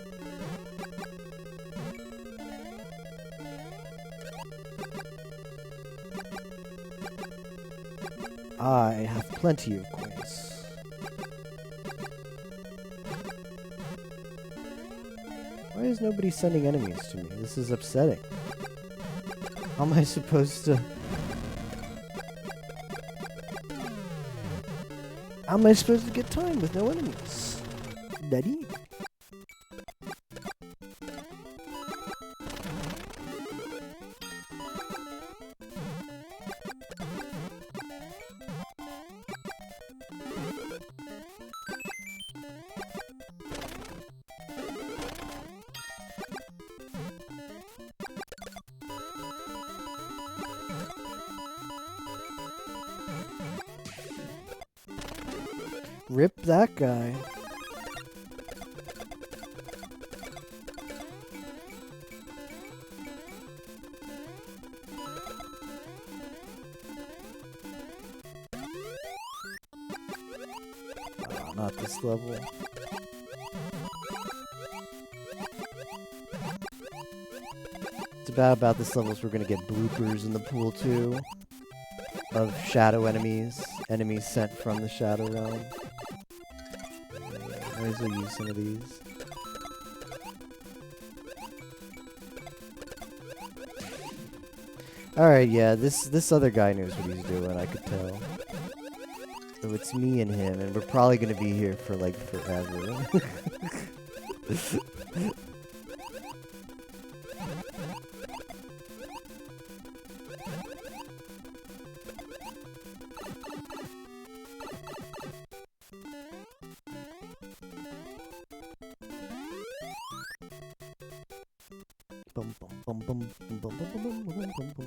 I have plenty of coins. Why is nobody sending enemies to me? This is upsetting. How am I supposed to... How am I supposed to get time with no enemies? Daddy? Rip that guy. Oh, not this level. bad about this level is we're gonna get bloopers in the pool too. Of shadow enemies. Enemies sent from the Shadow Realm. Might as well use some of these. Alright, yeah, this other guy knows what he's doing, I could tell. So it's me and him, and we're probably gonna be here for like forever.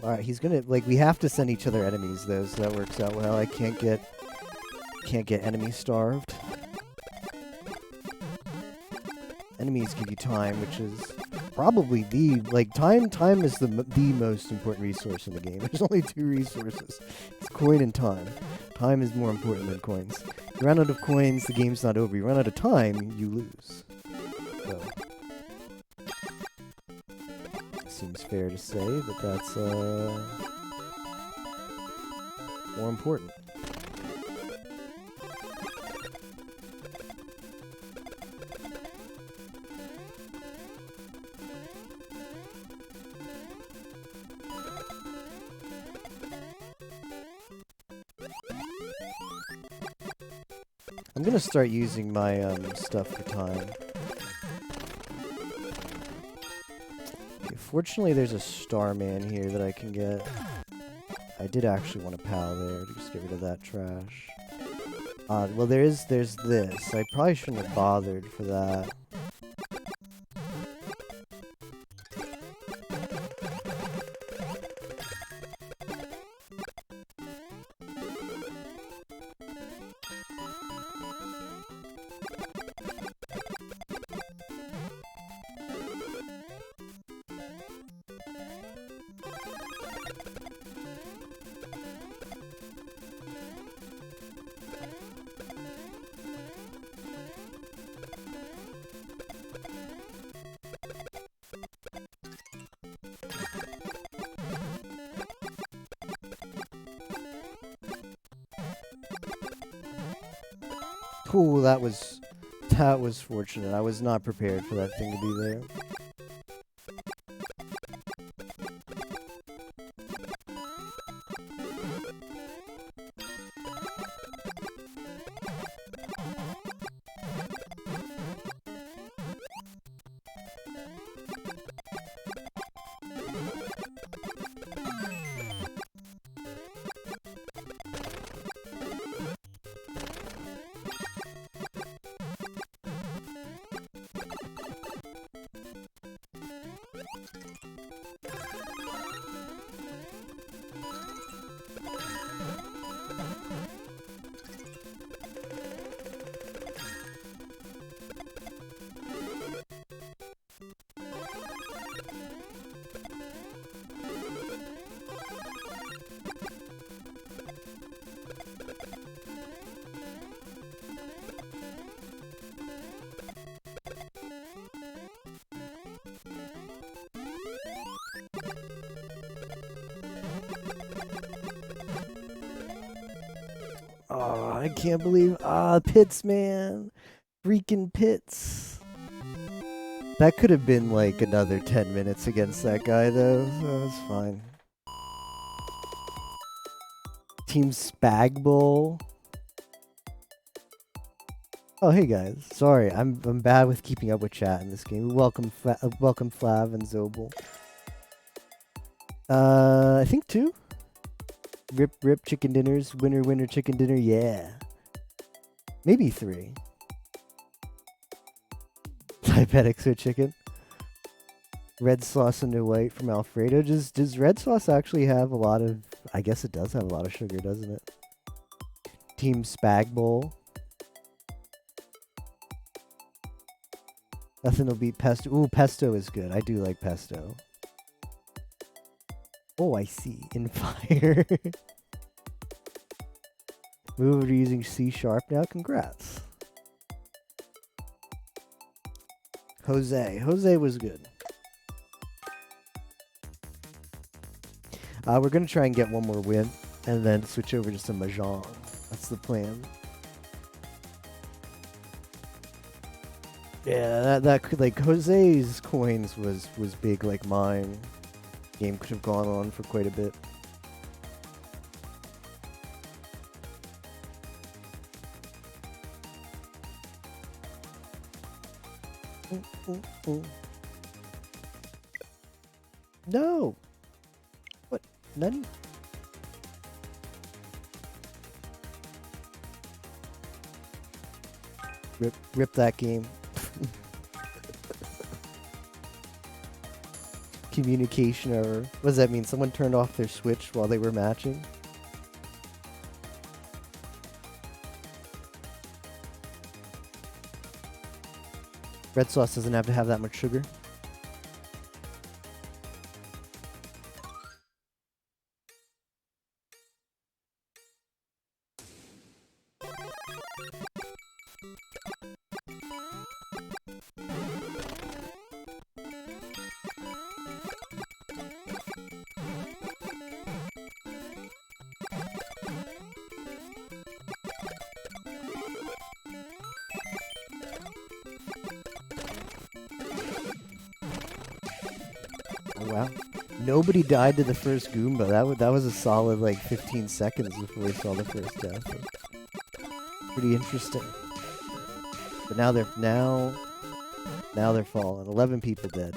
Alright, he's gonna, like, we have to send each other enemies though, so that works out well. I can't get enemy starved. Enemies give you time, which is probably the, like, time is the most important resource in the game. There's only 2 resources. It's coin and time. Time is more important than coins. You run out of coins, the game's not over. You run out of time, you lose. So seems fair to say that that's more important. I'm gonna start using my stuff for time. Fortunately, there's a Starman here that I can get. I did actually want a pal there to just get rid of that trash. Well, there's this. I probably shouldn't have bothered for that. Ooh, that was fortunate. I was not prepared for that thing to be there. Oh, I can't believe Pits, man. Freaking Pits. That could have been like another 10 minutes against that guy though, so that's fine. Team Spag Bowl. Oh, hey guys. Sorry, I'm bad with keeping up with chat in this game. Welcome Flav and Zobel. I think 2. Rip chicken dinners. Winner chicken dinner. Yeah. Maybe 3. Diabetics with chicken. Red sauce and white from Alfredo. Does red sauce actually have a lot of... I guess it does have a lot of sugar, doesn't it? Team Spag Bowl. Nothing will beat pesto. Ooh, pesto is good. I do like pesto. Oh, I see. In fire. Move over to using C# now. Congrats. Jose was good. We're gonna try and get one more win, and then switch over to some Mahjong. That's the plan. Yeah, that could, like, Jose's coins was big like mine. Game could have gone on for quite a bit. No. What? None. Rip that game. Communication error. What does that mean? Someone turned off their Switch while they were matching? Red sauce doesn't have to have that much sugar. Wow. Nobody died to the first Goomba. That was a solid like 15 seconds before we saw the first death. Pretty interesting. But now they're falling. 11 people dead.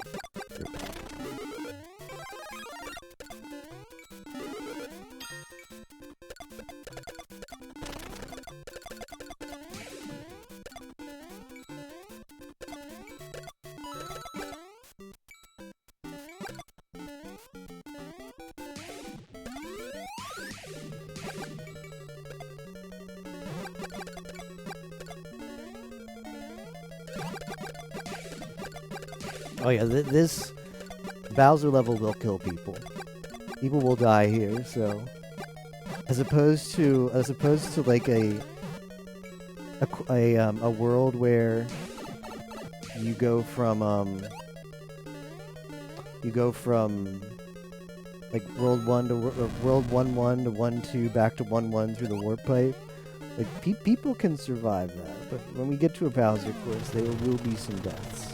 Oh yeah, this Bowser level will kill people. People will die here, so as opposed to like a world where you go from like world 1 to world 1-1 to 1-2 back to 1-1 through the warp pipe. Like people can survive that, but when we get to a Bowser course, there will be some deaths.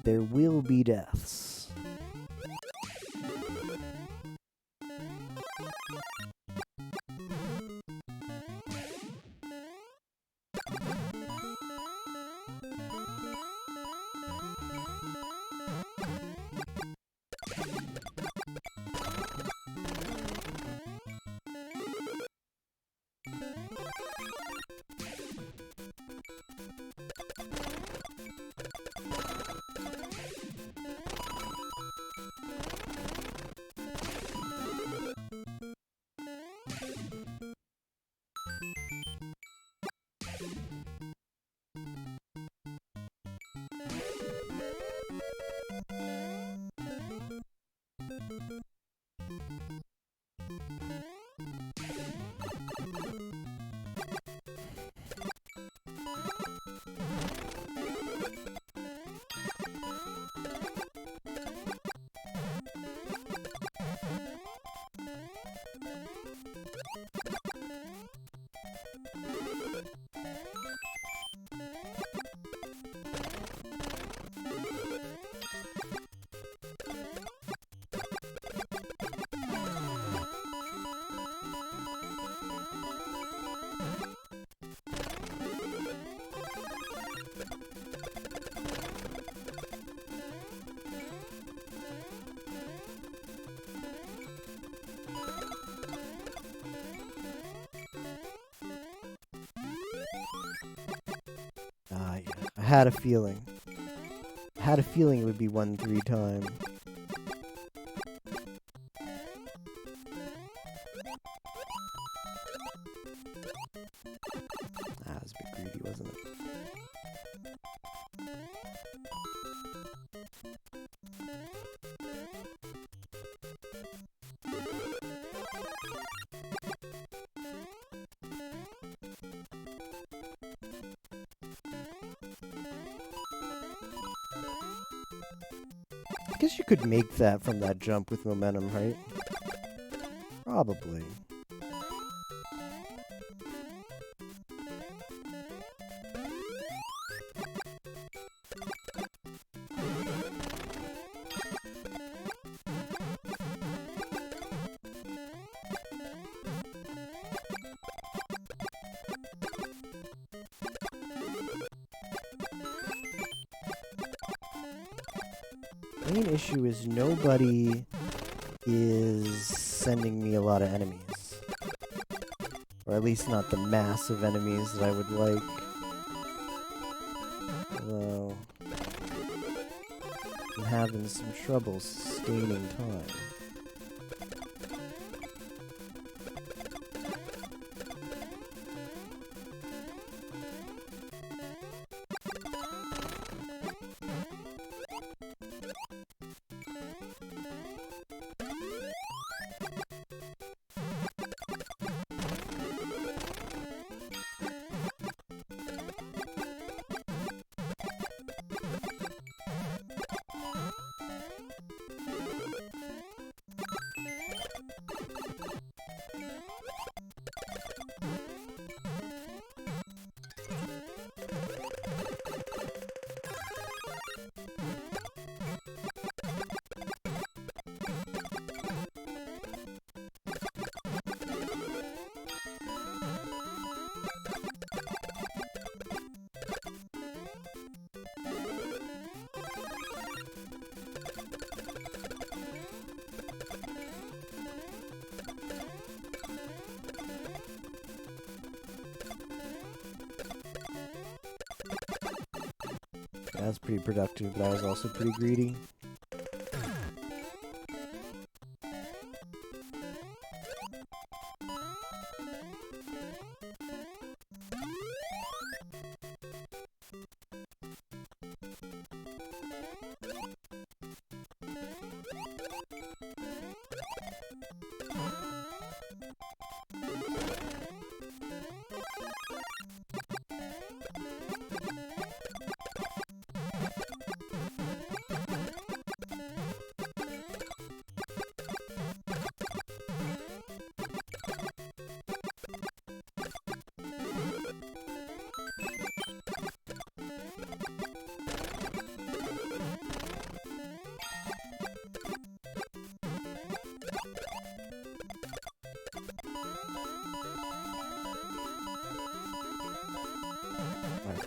There will be deaths. Yeah. I had a feeling. I had a feeling it would be 1-3 time. That was a bit greedy, wasn't it? guess you could make that from that jump with momentum, right? Probably. Main issue is nobody is sending me a lot of enemies. Or at least not the massive enemies that I would like. Although I'm having some trouble sustaining time. That was pretty productive, but I was also pretty greedy.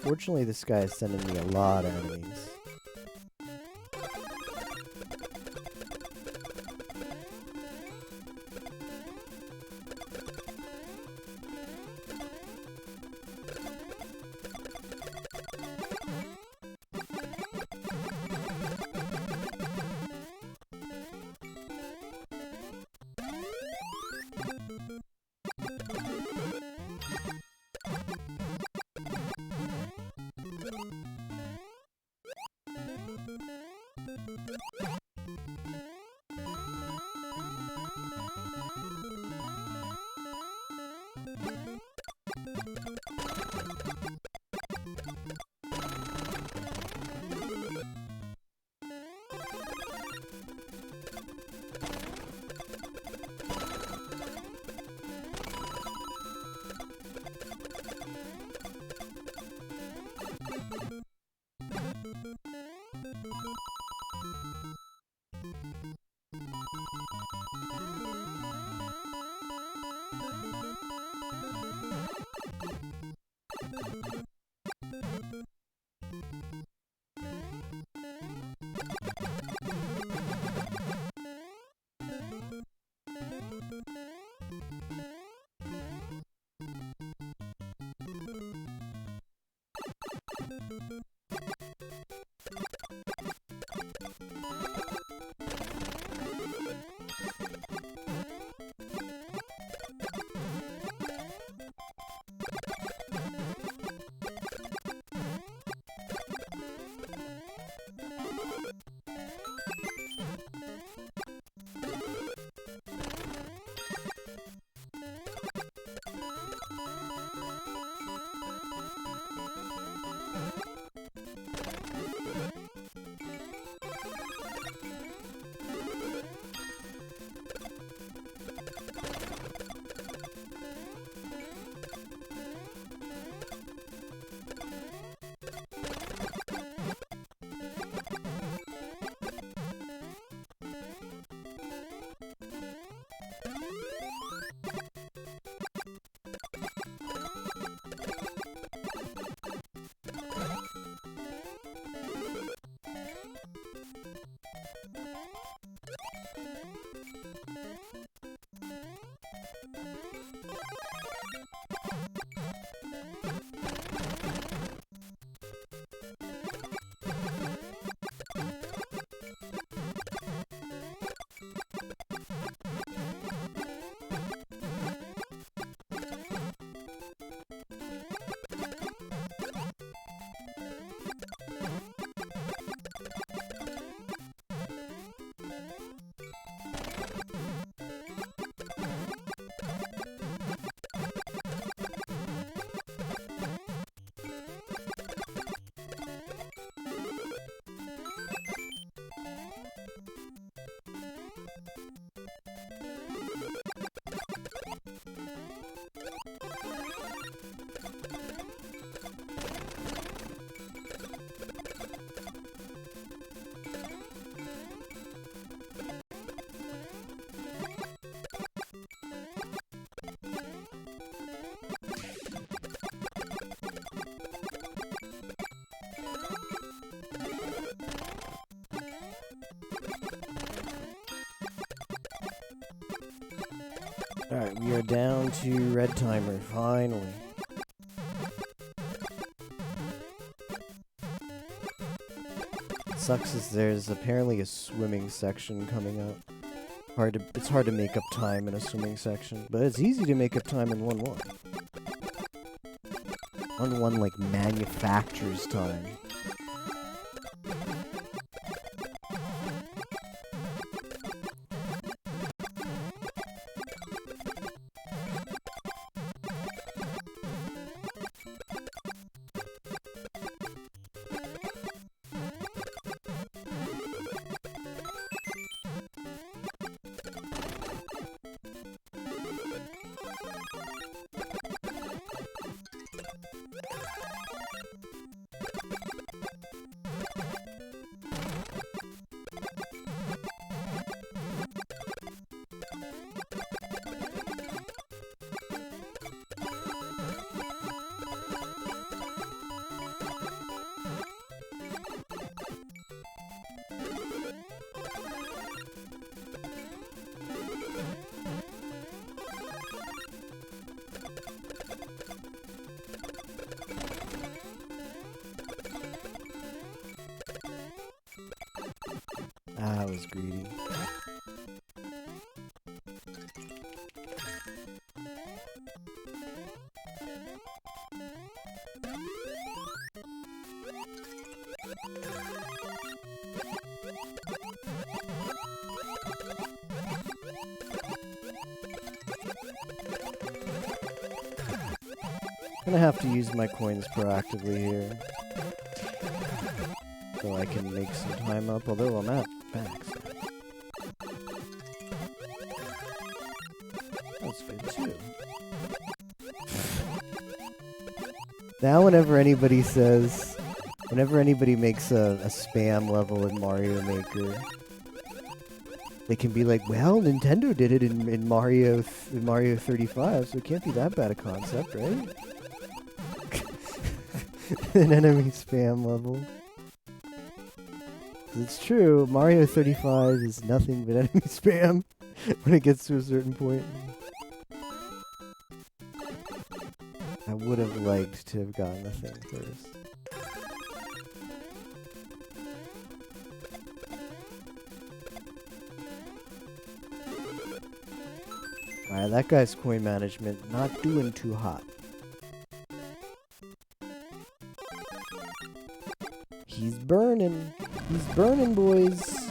Fortunately, this guy is sending me a lot of enemies. Alright, we are down to red timer, finally. Sucks is there's apparently a swimming section coming up. It's hard to make up time in a swimming section, but it's easy to make up time in 1-1. 1-1 like manufactures time. Ah, I was greedy. I'm gonna have to use my coins proactively here, so I can make some time up, although I'm at max. That's good too. Now whenever anybody makes a spam level in Mario Maker, they can be like, well, Nintendo did it in Mario 35, so it can't be that bad a concept, right? An enemy spam level. It's true, Mario 35 is nothing but enemy spam when it gets to a certain point. I would have liked to have gotten the thing first. Alright, that guy's coin management not doing too hot. He's burning. He's burning, boys.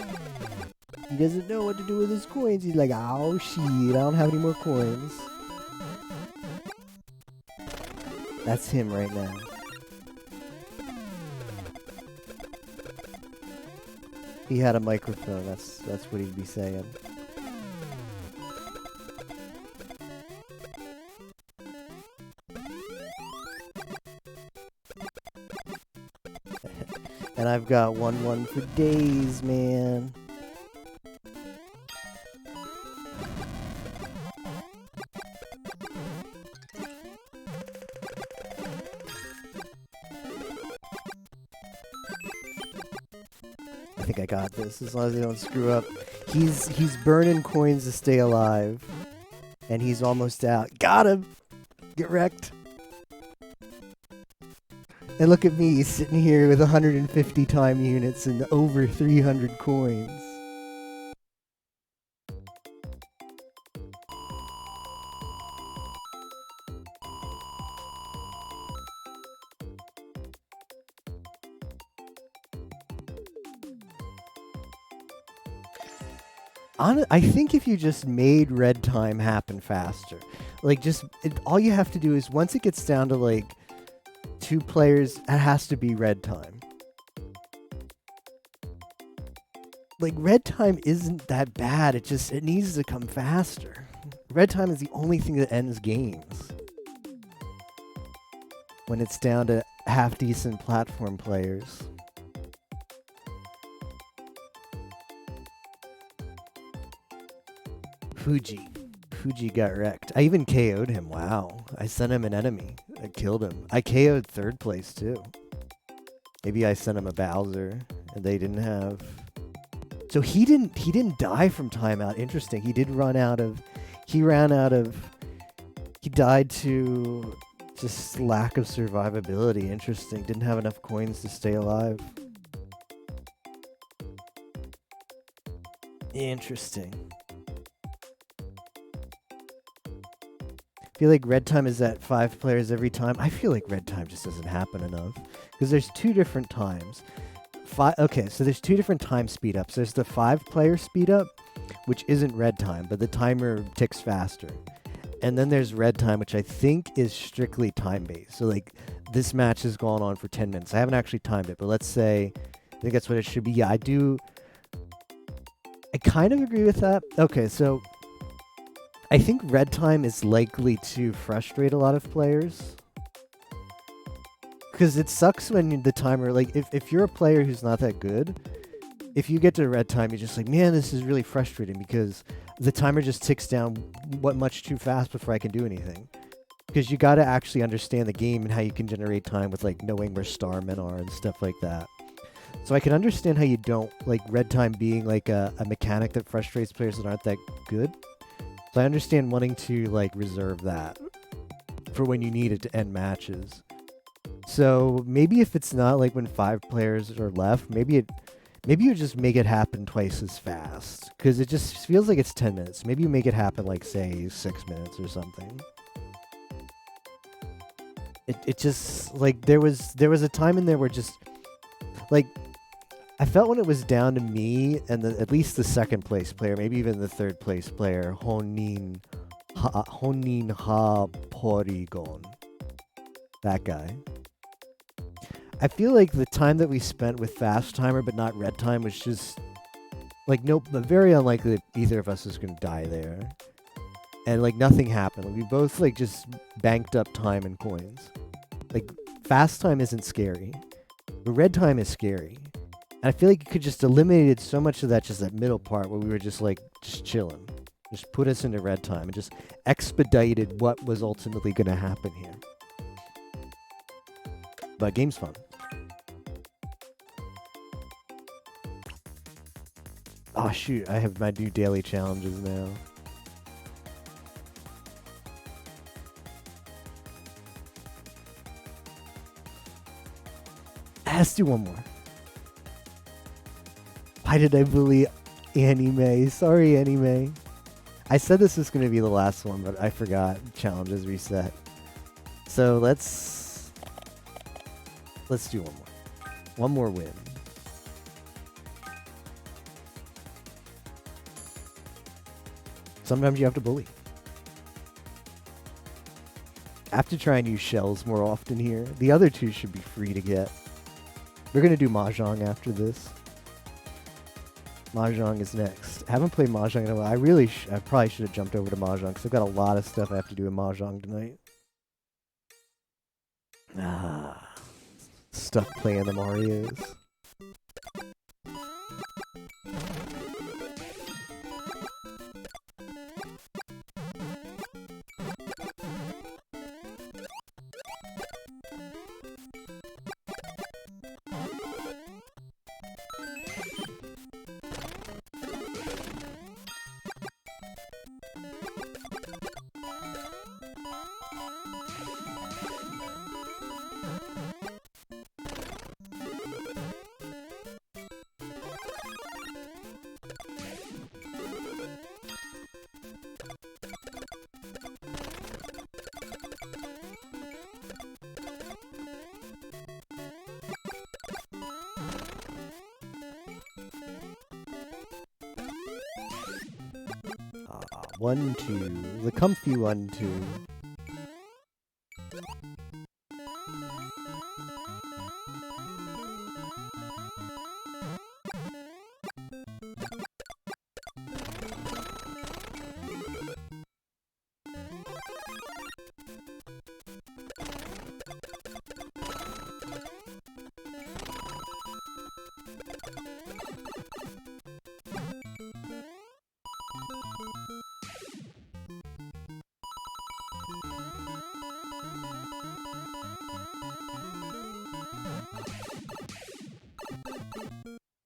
He doesn't know what to do with his coins. He's like, oh shit, I don't have any more coins. That's him right now. He had a microphone, that's what he'd be saying. And I've got 1-1 for days, man. I think I got this, as long as I don't screw up. He's burning coins to stay alive. And he's almost out. Got him! Get wrecked. And look at me sitting here with 150 time units and over 300 coins. I think if you just made red time happen faster, like all you have to do is once it gets down to like 2 players, it has to be red time. Like red time isn't that bad, it needs to come faster. Red time is the only thing that ends games. when it's down to half-decent platform players. Fuji got wrecked. I even KO'd him. Wow. I sent him an enemy. I killed him. I KO'd third place too. Maybe I sent him a Bowser and they didn't have. So he didn't die from timeout. Interesting. He died to just lack of survivability. Interesting. Didn't have enough coins to stay alive. Interesting. I feel like red time is at 5 players every time. I feel like red time just doesn't happen enough because there's 2 different times. Okay, so there's 2 different time speed ups. There's the 5-player speed up, which isn't red time, but the timer ticks faster. And then there's red time, which I think is strictly time based. So like this match has gone on for 10 minutes. I haven't actually timed it, but let's say I think that's what it should be. Yeah, I kind of agree with that. Okay, so I think red time is likely to frustrate a lot of players. Because it sucks when the timer, like, if you're a player who's not that good, if you get to red time, you're just like, man, this is really frustrating because the timer just ticks down much too fast before I can do anything. Because you got to actually understand the game and how you can generate time with, like, knowing where starmen are and stuff like that. So I can understand how you don't, like, red time being, like, a mechanic that frustrates players that aren't that good. So I understand wanting to, like, reserve that for when you need it to end matches. So maybe if it's not like when 5 players are left, maybe you just make it happen twice as fast. Because it just feels like it's 10 minutes. Maybe you make it happen like, say, 6 minutes or something. It just, like, there was a time in there where just, like, I felt when it was down to me and at least the 2nd place player, maybe even the 3rd place player, Honin Ha Porygon. That guy. I feel like the time that we spent with fast timer but not red time was just like very unlikely that either of us is going to die there. And like nothing happened. Like, we both like just banked up time and coins. Like fast time isn't scary, but red time is scary. And I feel like you could just eliminated so much of that, just that middle part where we were just like, just chilling. Just put us into red time and just expedited what was ultimately going to happen here. But game's fun. Oh shoot, I have my new daily challenges now. Let's do one more. Why did I bully Anime? Sorry, Anime. I said this was going to be the last one, but I forgot. Challenges reset. So let's do one more. One more win. Sometimes you have to bully. I have to try and use shells more often here. The other 2 should be free to get. We're going to do Mahjong after this. Mahjong is next. I haven't played Mahjong in a while. I probably should have jumped over to Mahjong because I've got a lot of stuff I have to do in Mahjong tonight. Stuck playing the Marios. One, two. The comfy 1, 2.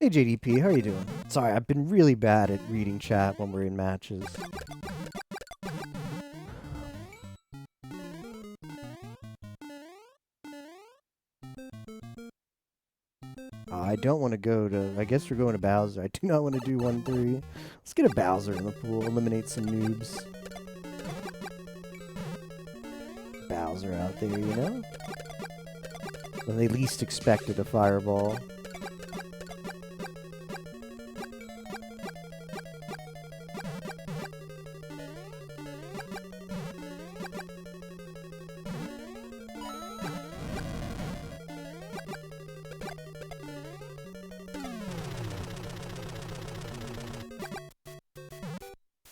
Hey JDP, how are you doing? Sorry, I've been really bad at reading chat when we're in matches. I don't want to go to... I guess we're going to Bowser. I do not want to do 1-3. Let's get a Bowser in the pool. Eliminate some noobs. Bowser out there, you know? When they least expected a fireball.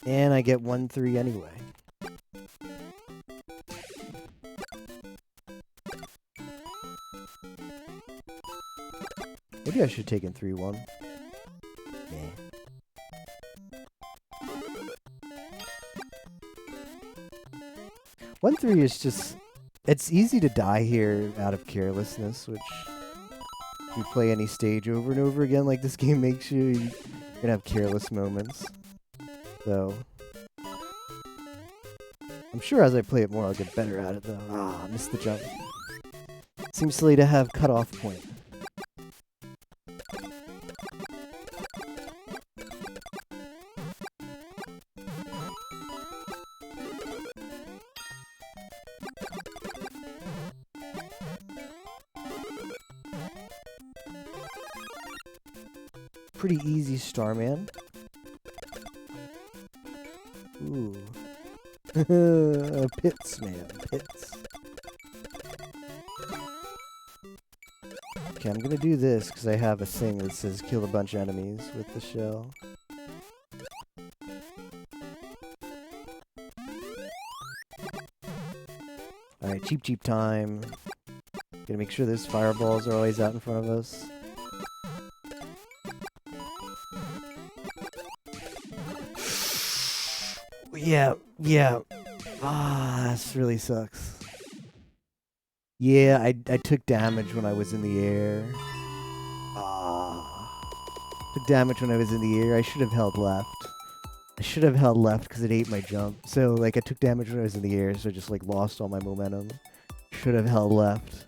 And I get 1-3 anyway. Maybe I should have taken 3-1. Yeah. One three is just... It's easy to die here out of carelessness, which... If you play any stage over and over again like this game makes you, you're gonna have careless moments. So... I'm sure as I play it more, I'll get better at it, though. Ah, missed the jump. Seems silly to have cutoff point. Pretty easy, Starman. Ooh. Pits, man. Pits. Okay, I'm gonna do this because I have a thing that says kill a bunch of enemies with the shell. Alright, cheap time. Gotta make sure those fireballs are always out in front of us. Yeah. Ah, this really sucks. Yeah, I took damage when I was in the air. Ah. Took damage when I was in the air. I should have held left. I should have held left because it ate my jump. So, like, I took damage when I was in the air, so I just, like, lost all my momentum. Should have held left.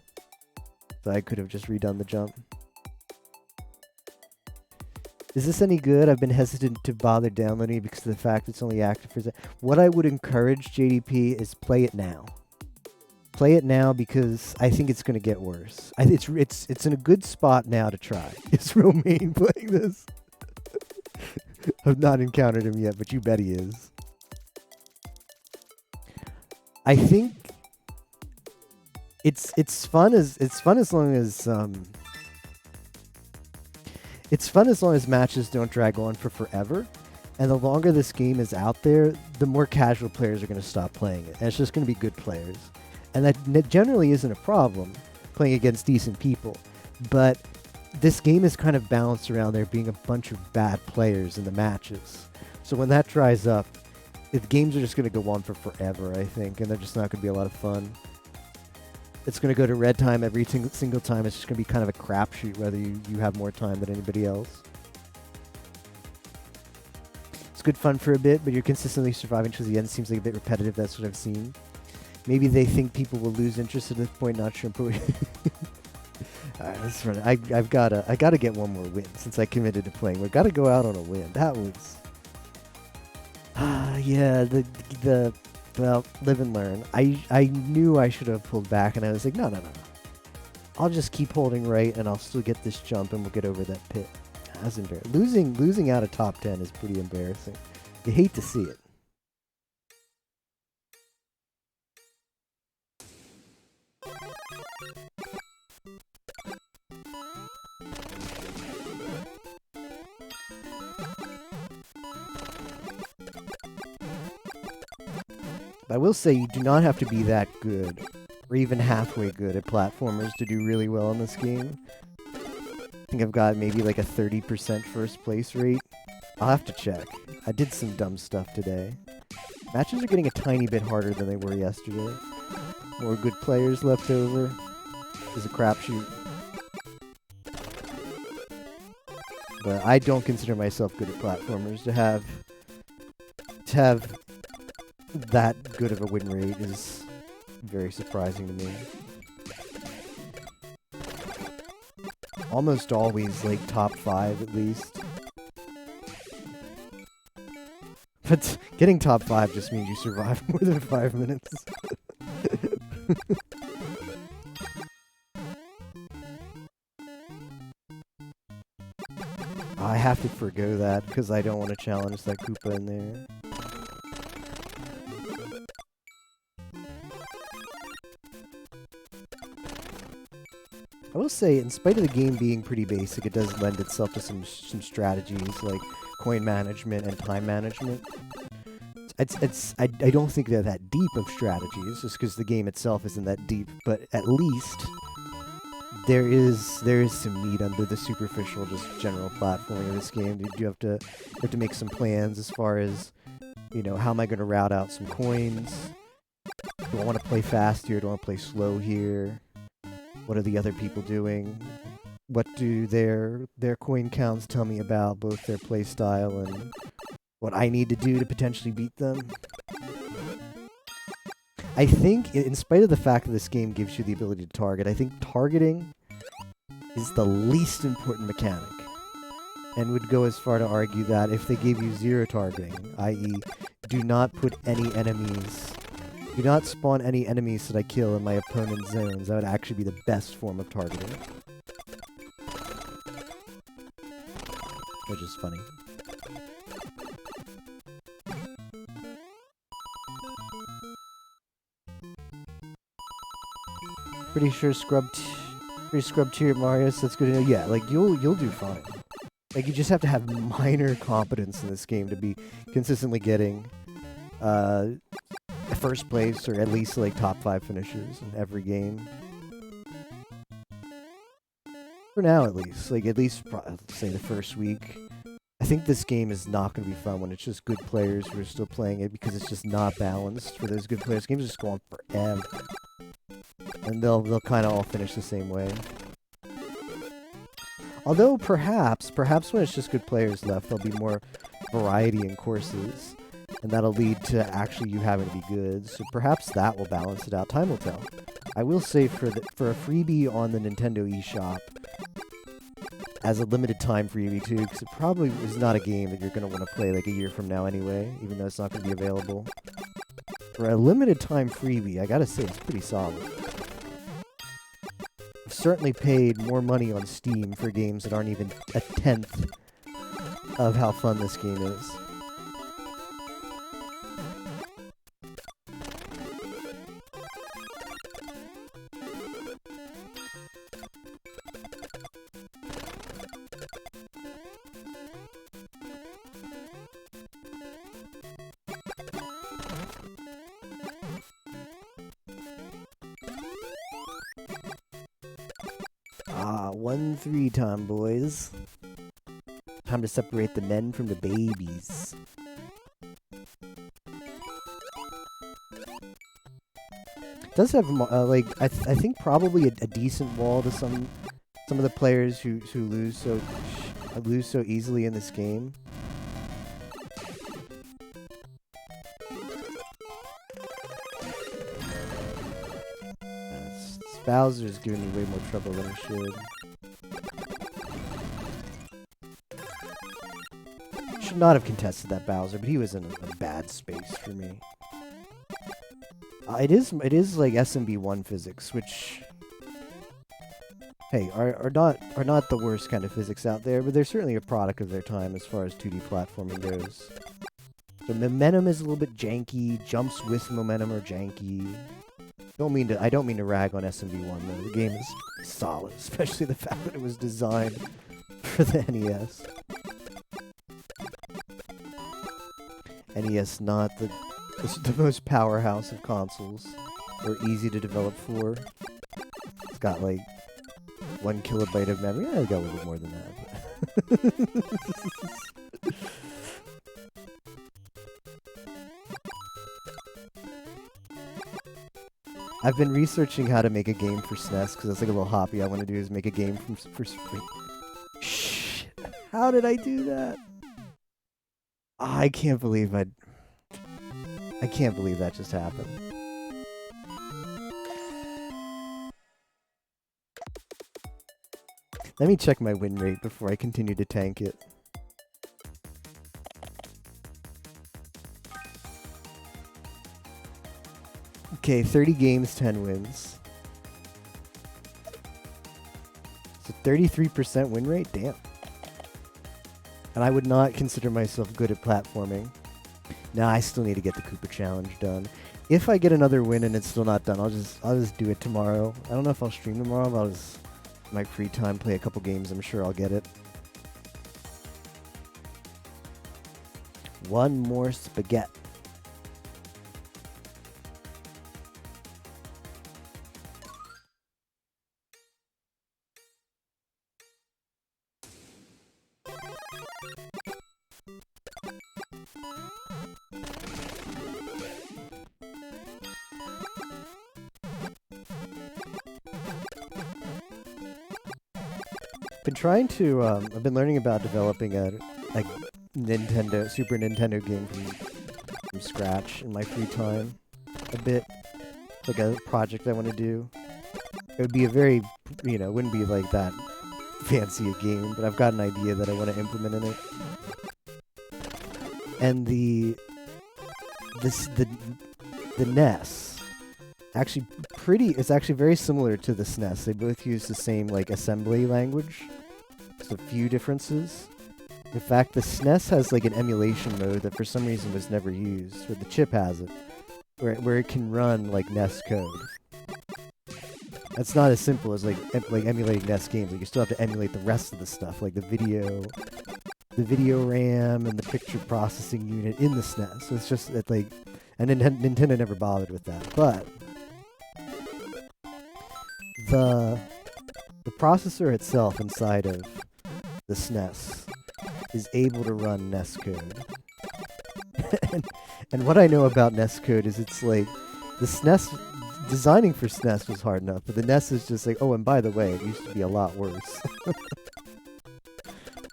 So I could have just redone the jump. Is this any good? I've been hesitant to bother downloading it because of the fact it's only active for... What I would encourage, JDP, is play it now. Play it now because I think it's going to get worse. It's in a good spot now to try. Is Romaine playing this? I've not encountered him yet, but you bet he is. I think it's fun as long as it's fun as long as matches don't drag on for forever. And the longer this game is out there, the more casual players are going to stop playing it. And it's just going to be good players. And that generally isn't a problem, playing against decent people. But this game is kind of balanced around there being a bunch of bad players in the matches. So when that dries up, the games are just going to go on for forever, I think. And they're just not going to be a lot of fun. It's going to go to red time every single time. It's just going to be kind of a crapshoot whether you have more time than anybody else. It's good fun for a bit, but you're consistently surviving to the end. Seems like a bit repetitive. That's what I've seen. Maybe they think people will lose interest at this point. Not sure. Alright, let's run it. I gotta get one more win since I committed to playing. We gotta go out on a win. That was... yeah, well, live and learn. I knew I should have pulled back, and I was like, no. I'll just keep holding right, and I'll still get this jump, and we'll get over that pit. That's embarrassing. Losing out of top 10 is pretty embarrassing. You hate to see it. I will say you do not have to be that good, or even halfway good at platformers to do really well in this game. I think I've got maybe like a 30% first place rate. I'll have to check. I did some dumb stuff today. Matches are getting a tiny bit harder than they were yesterday. More good players left over. It's a crapshoot. but I don't consider myself good at platformers. To have that good of a win rate is very surprising to me. Almost always like top 5 at least. But getting top 5 just means you survive more than 5 minutes. I have to forgo that because I don't want to challenge that Koopa in there. I will say, in spite of the game being pretty basic, it does lend itself to some strategies like coin management and time management. I don't think they're that deep of strategies, just because the game itself isn't that deep. But at least there is some meat under the superficial, just general platforming of this game. You have to make some plans as far as, you know, how am I going to route out some coins? Do I want to play fast here? Do I want to play slow here? What are the other people doing? What do their coin counts tell me about both their play style and what I need to do to potentially beat them? I think, in spite of the fact that this game gives you the ability to target, I think targeting is the least important mechanic. And would go as far to argue that if they gave you 0 targeting, i.e. do not put any enemies... Do not spawn any enemies that I kill in my opponent's zones. That would actually be the best form of targeting. Which is funny. Pretty sure scrub tier Mario, so that's good to know. Yeah, like you'll do fine. Like you just have to have minor competence in this game to be consistently getting first place, or at least like top 5 finishes in every game. For now, at least. Like, at least, say, the first week. I think this game is not going to be fun when it's just good players who are still playing it, because it's just not balanced for those good players. Games just go on forever. And they'll kind of all finish the same way. Although, perhaps when it's just good players left, there'll be more variety in courses. And that'll lead to actually you having to be good. So perhaps that will balance it out. Time will tell. I will say for a freebie on the Nintendo eShop, as a limited time freebie too, because it probably is not a game that you're going to want to play like a year from now anyway, even though it's not going to be available. For a limited time freebie, I gotta say it's pretty solid. I've certainly paid more money on Steam for games that aren't even a tenth of how fun this game is. Ah, 1-3 time, boys. Time to separate the men from the babies. It does have like I think probably a decent wall to some of the players who lose so easily in this game. Bowser's giving me way more trouble than he should. Should not have contested that Bowser, but he was in a bad space for me. It is like SMB1 physics, which, hey, are not the worst kind of physics out there, but they're certainly a product of their time as far as 2D platforming goes. The momentum is a little bit janky. Jumps with momentum are janky. I don't mean to rag on SMB1 though. The game is solid, especially the fact that it was designed for the NES. NES not the most powerhouse of consoles, or easy to develop for. It's got like 1 kilobyte of memory. I've got a little bit more than that. But I've been researching how to make a game for SNES, because that's like a little hobby I want to do, is make a game for shit. How did I do that? I can't believe I can't believe that just happened. Let me check my win rate before I continue to tank it. Okay, 30 games, 10 wins. So 33% win rate? Damn. And I would not consider myself good at platforming. Nah, I still need to get the Koopa Challenge done. If I get another win and it's still not done, I'll just do it tomorrow. I don't know if I'll stream tomorrow, but I'll just my free time play a couple games. I'm sure I'll get it. One more spaghetti. Been trying to I've been learning about developing a Nintendo Super Nintendo game from scratch in my free time a bit. It's like a project I want to do. It would be a very, wouldn't be like that fancy a game, but I've got an idea that I want to implement in it. And the NES it's actually very similar to the SNES. They both use the same like assembly language. There's a few differences. In fact, the SNES has like an emulation mode that for some reason was never used, or the chip has it, where it can run like NES code. That's not as simple as like emulating NES games. Like you still have to emulate the rest of the stuff, like the video RAM and the picture processing unit in the SNES. So it's just and Nintendo never bothered with that, but the processor itself inside of the SNES is able to run NES code. and what I know about NES code is it's like the SNES designing for SNES was hard enough, but the NES is just like, oh, and by the way, it used to be a lot worse.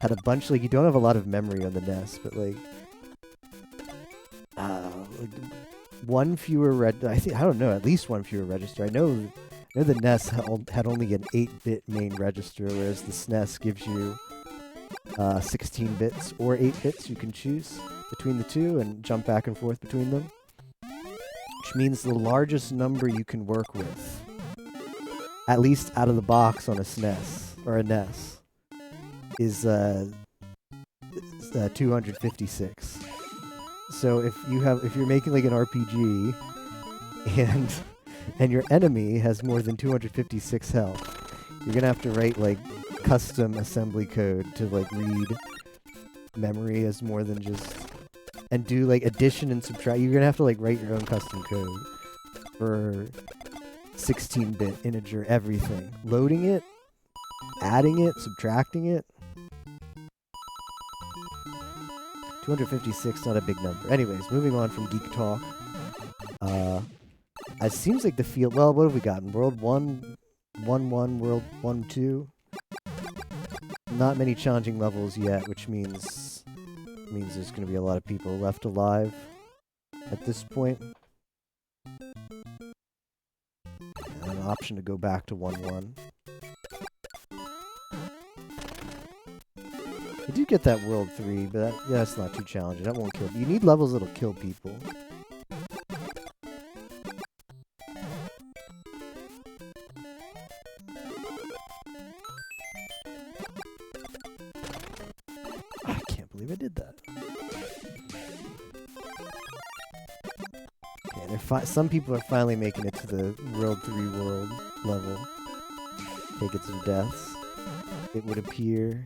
Had a bunch, you don't have a lot of memory on the NES, but one fewer I don't know, at least one fewer register. I know the NES had only an 8-bit main register, whereas the SNES gives you 16 bits or 8 bits. You can choose between the two and jump back and forth between them, which means the largest number you can work with, at least out of the box on a SNES or a NES, is 256. So if you're making like an RPG and your enemy has more than 256 health, you're gonna have to write like custom assembly code to like read memory as more than just, and do like addition and subtract. You're gonna have to like write your own custom code for 16-bit integer everything, loading it, adding it, subtracting it. 256, not a big number. Anyways, moving on from Geek Talk. It seems like the field. Well, what have we gotten? World 1, 1-1, World 1-2. Not many challenging levels yet, which means there's going to be a lot of people left alive at this point. And an option to go back to 1-1. I do get that World 3, but that's not too challenging. That won't kill. You need levels that'll kill people. I can't believe I did that. Okay, some people are finally making it to the World 3 world level. Take it to deaths. It would appear.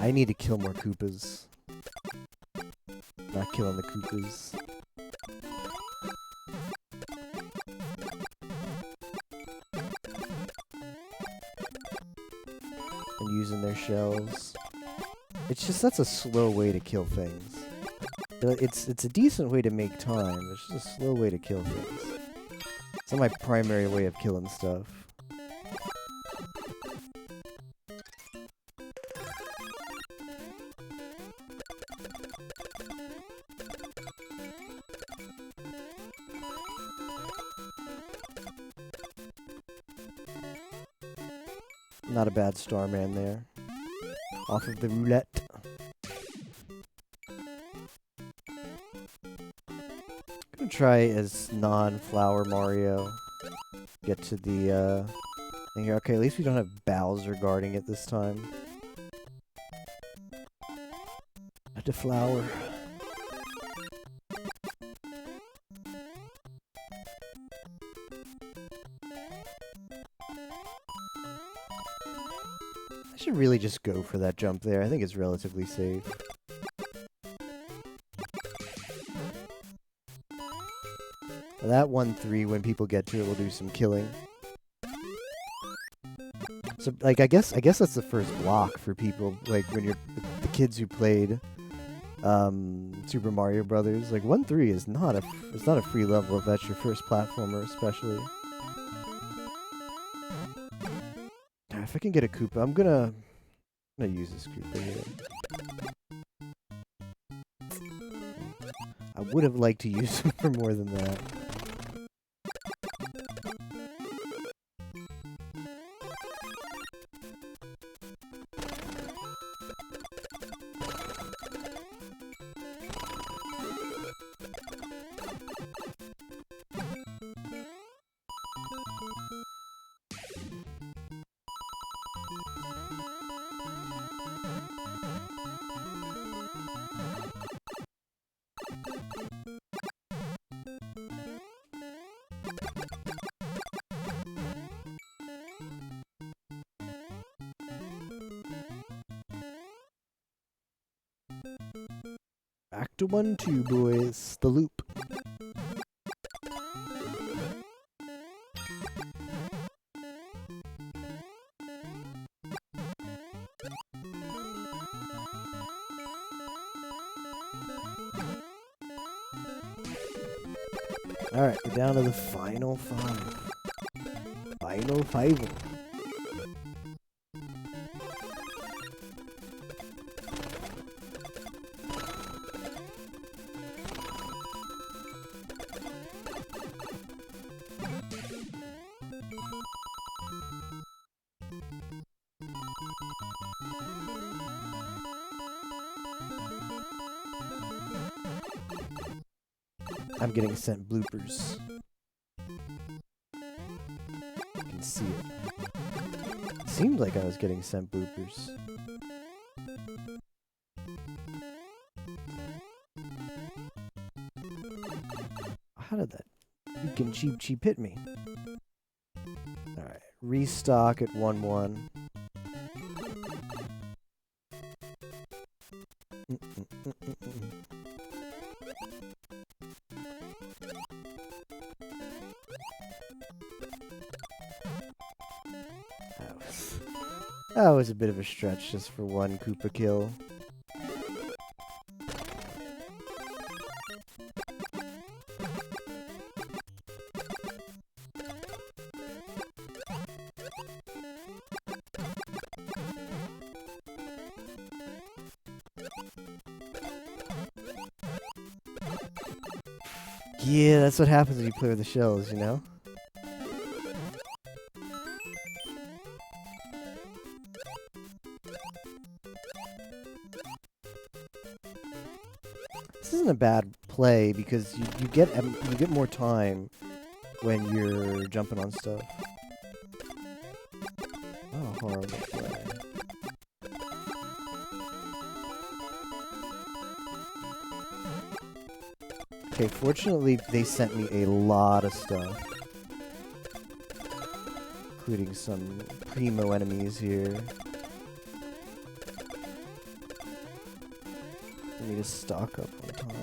I need to kill more Koopas. Not killing the Koopas. and using their shells. It's just that's a slow way to kill things. It's a decent way to make time. It's just a slow way to kill things. It's not my primary way of killing stuff. Not a bad Starman there. Off of the roulette. Gonna try as non-flower Mario. Get to the thing here. Okay, at least we don't have Bowser guarding it this time. At the flower. I should really just go for that jump there. I think it's relatively safe. That 1-3, when people get to it, will do some killing. So, like, I guess that's the first block for people, like, when you're the kids who played Super Mario Brothers. Like, 1-3 is not a free level if that's your first platformer, especially. If I can get a Koopa, I'm gonna use this Koopa here. I would have liked to use him for more than that. Back to 1-2, boys. The loop. Alright, we're down to the final five. Final five. I'm getting sent bloopers. You can see it. It seemed like I was getting sent bloopers. How did that freaking cheap hit me? Alright, restock at 1-1. That was a bit of a stretch just for one Koopa kill. Yeah, that's what happens when you play with the shells, you know? This isn't a bad play because you get more time when you're jumping on stuff. Oh, horrible play. Okay, fortunately they sent me a lot of stuff, including some primo enemies here. I need to stock up on time.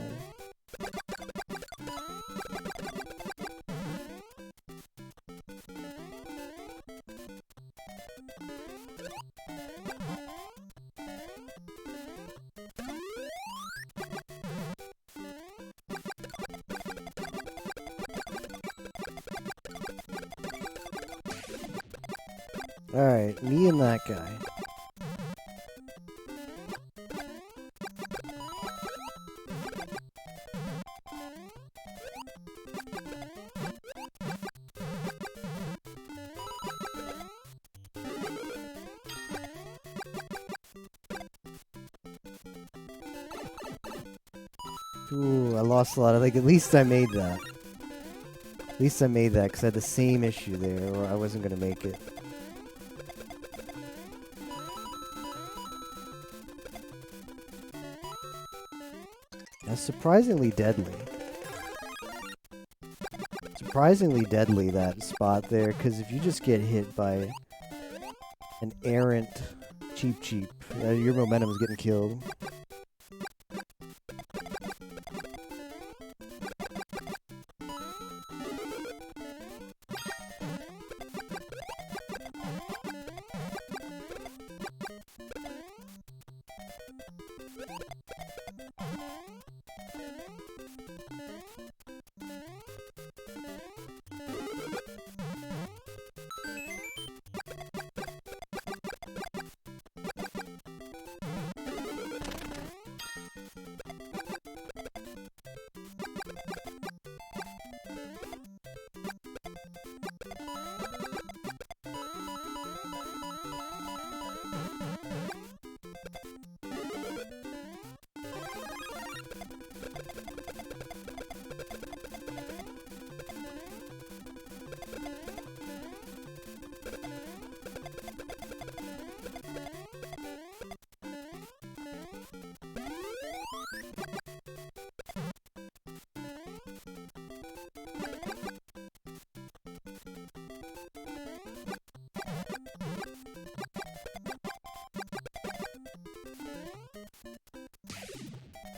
Alright, me and that guy. Ooh, I lost a lot of, like, at least I made that. At least I made that, because I had the same issue there, or I wasn't going to make it. That's surprisingly deadly. Surprisingly deadly, that spot there, because if you just get hit by an errant Cheep Cheep, your momentum is getting killed.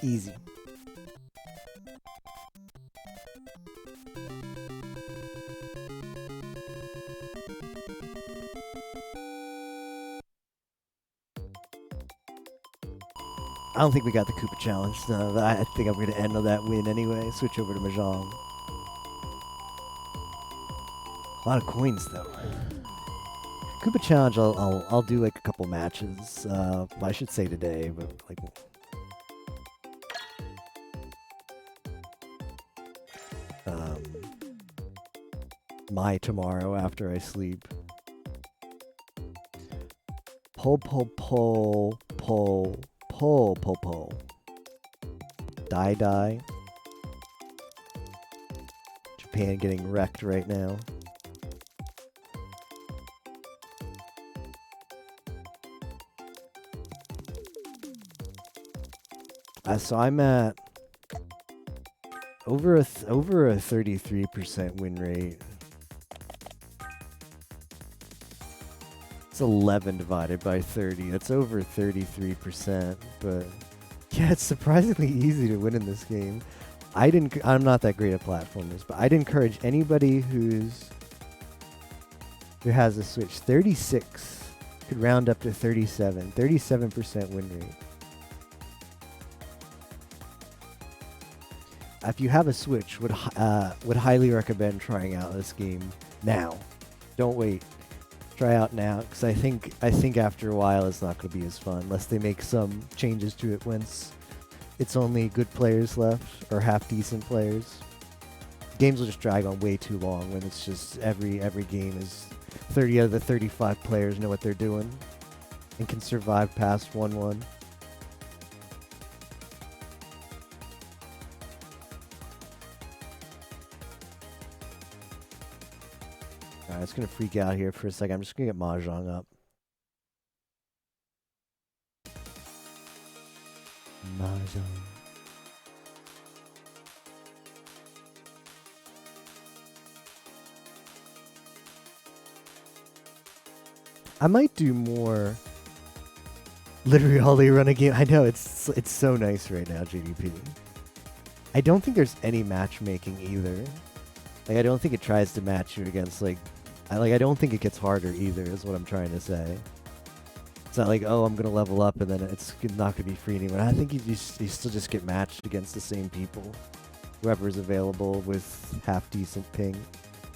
Easy. I don't think we got the Koopa challenge. No, I think I'm going to end on that win anyway. Switch over to Mahjong. A lot of coins though. Koopa challenge, I'll do like a couple matches. I should say today, but like. My tomorrow after I sleep. Pull. Die. Japan getting wrecked right now. So I'm at over a 33% win rate. It's 11 divided by 30. That's over 33%, but yeah, it's surprisingly easy to win in this game. I'm not that great at platformers, but I'd encourage anybody who has a Switch. 36 could round up to 37. 37% win rate. If you have a Switch, would highly recommend trying out this game now. Don't wait. Try out now, because I think after a while it's not going to be as fun unless they make some changes to it once it's only good players left or half decent players. Games will just drag on way too long when it's just every game is 30 out of the 35 players know what they're doing and can survive past 1-1. Alright, it's gonna freak out here for a second. I'm just gonna get Mahjong up. Mahjong. I might do more. Literally all they run a game. I know it's so nice right now, GDP. I don't think there's any matchmaking either. Like I don't think it tries to match you against like I don't think it gets harder either, is what I'm trying to say. It's not like, oh, I'm gonna level up and then it's not gonna be free anymore. I think you still just get matched against the same people. Whoever's available with half decent ping.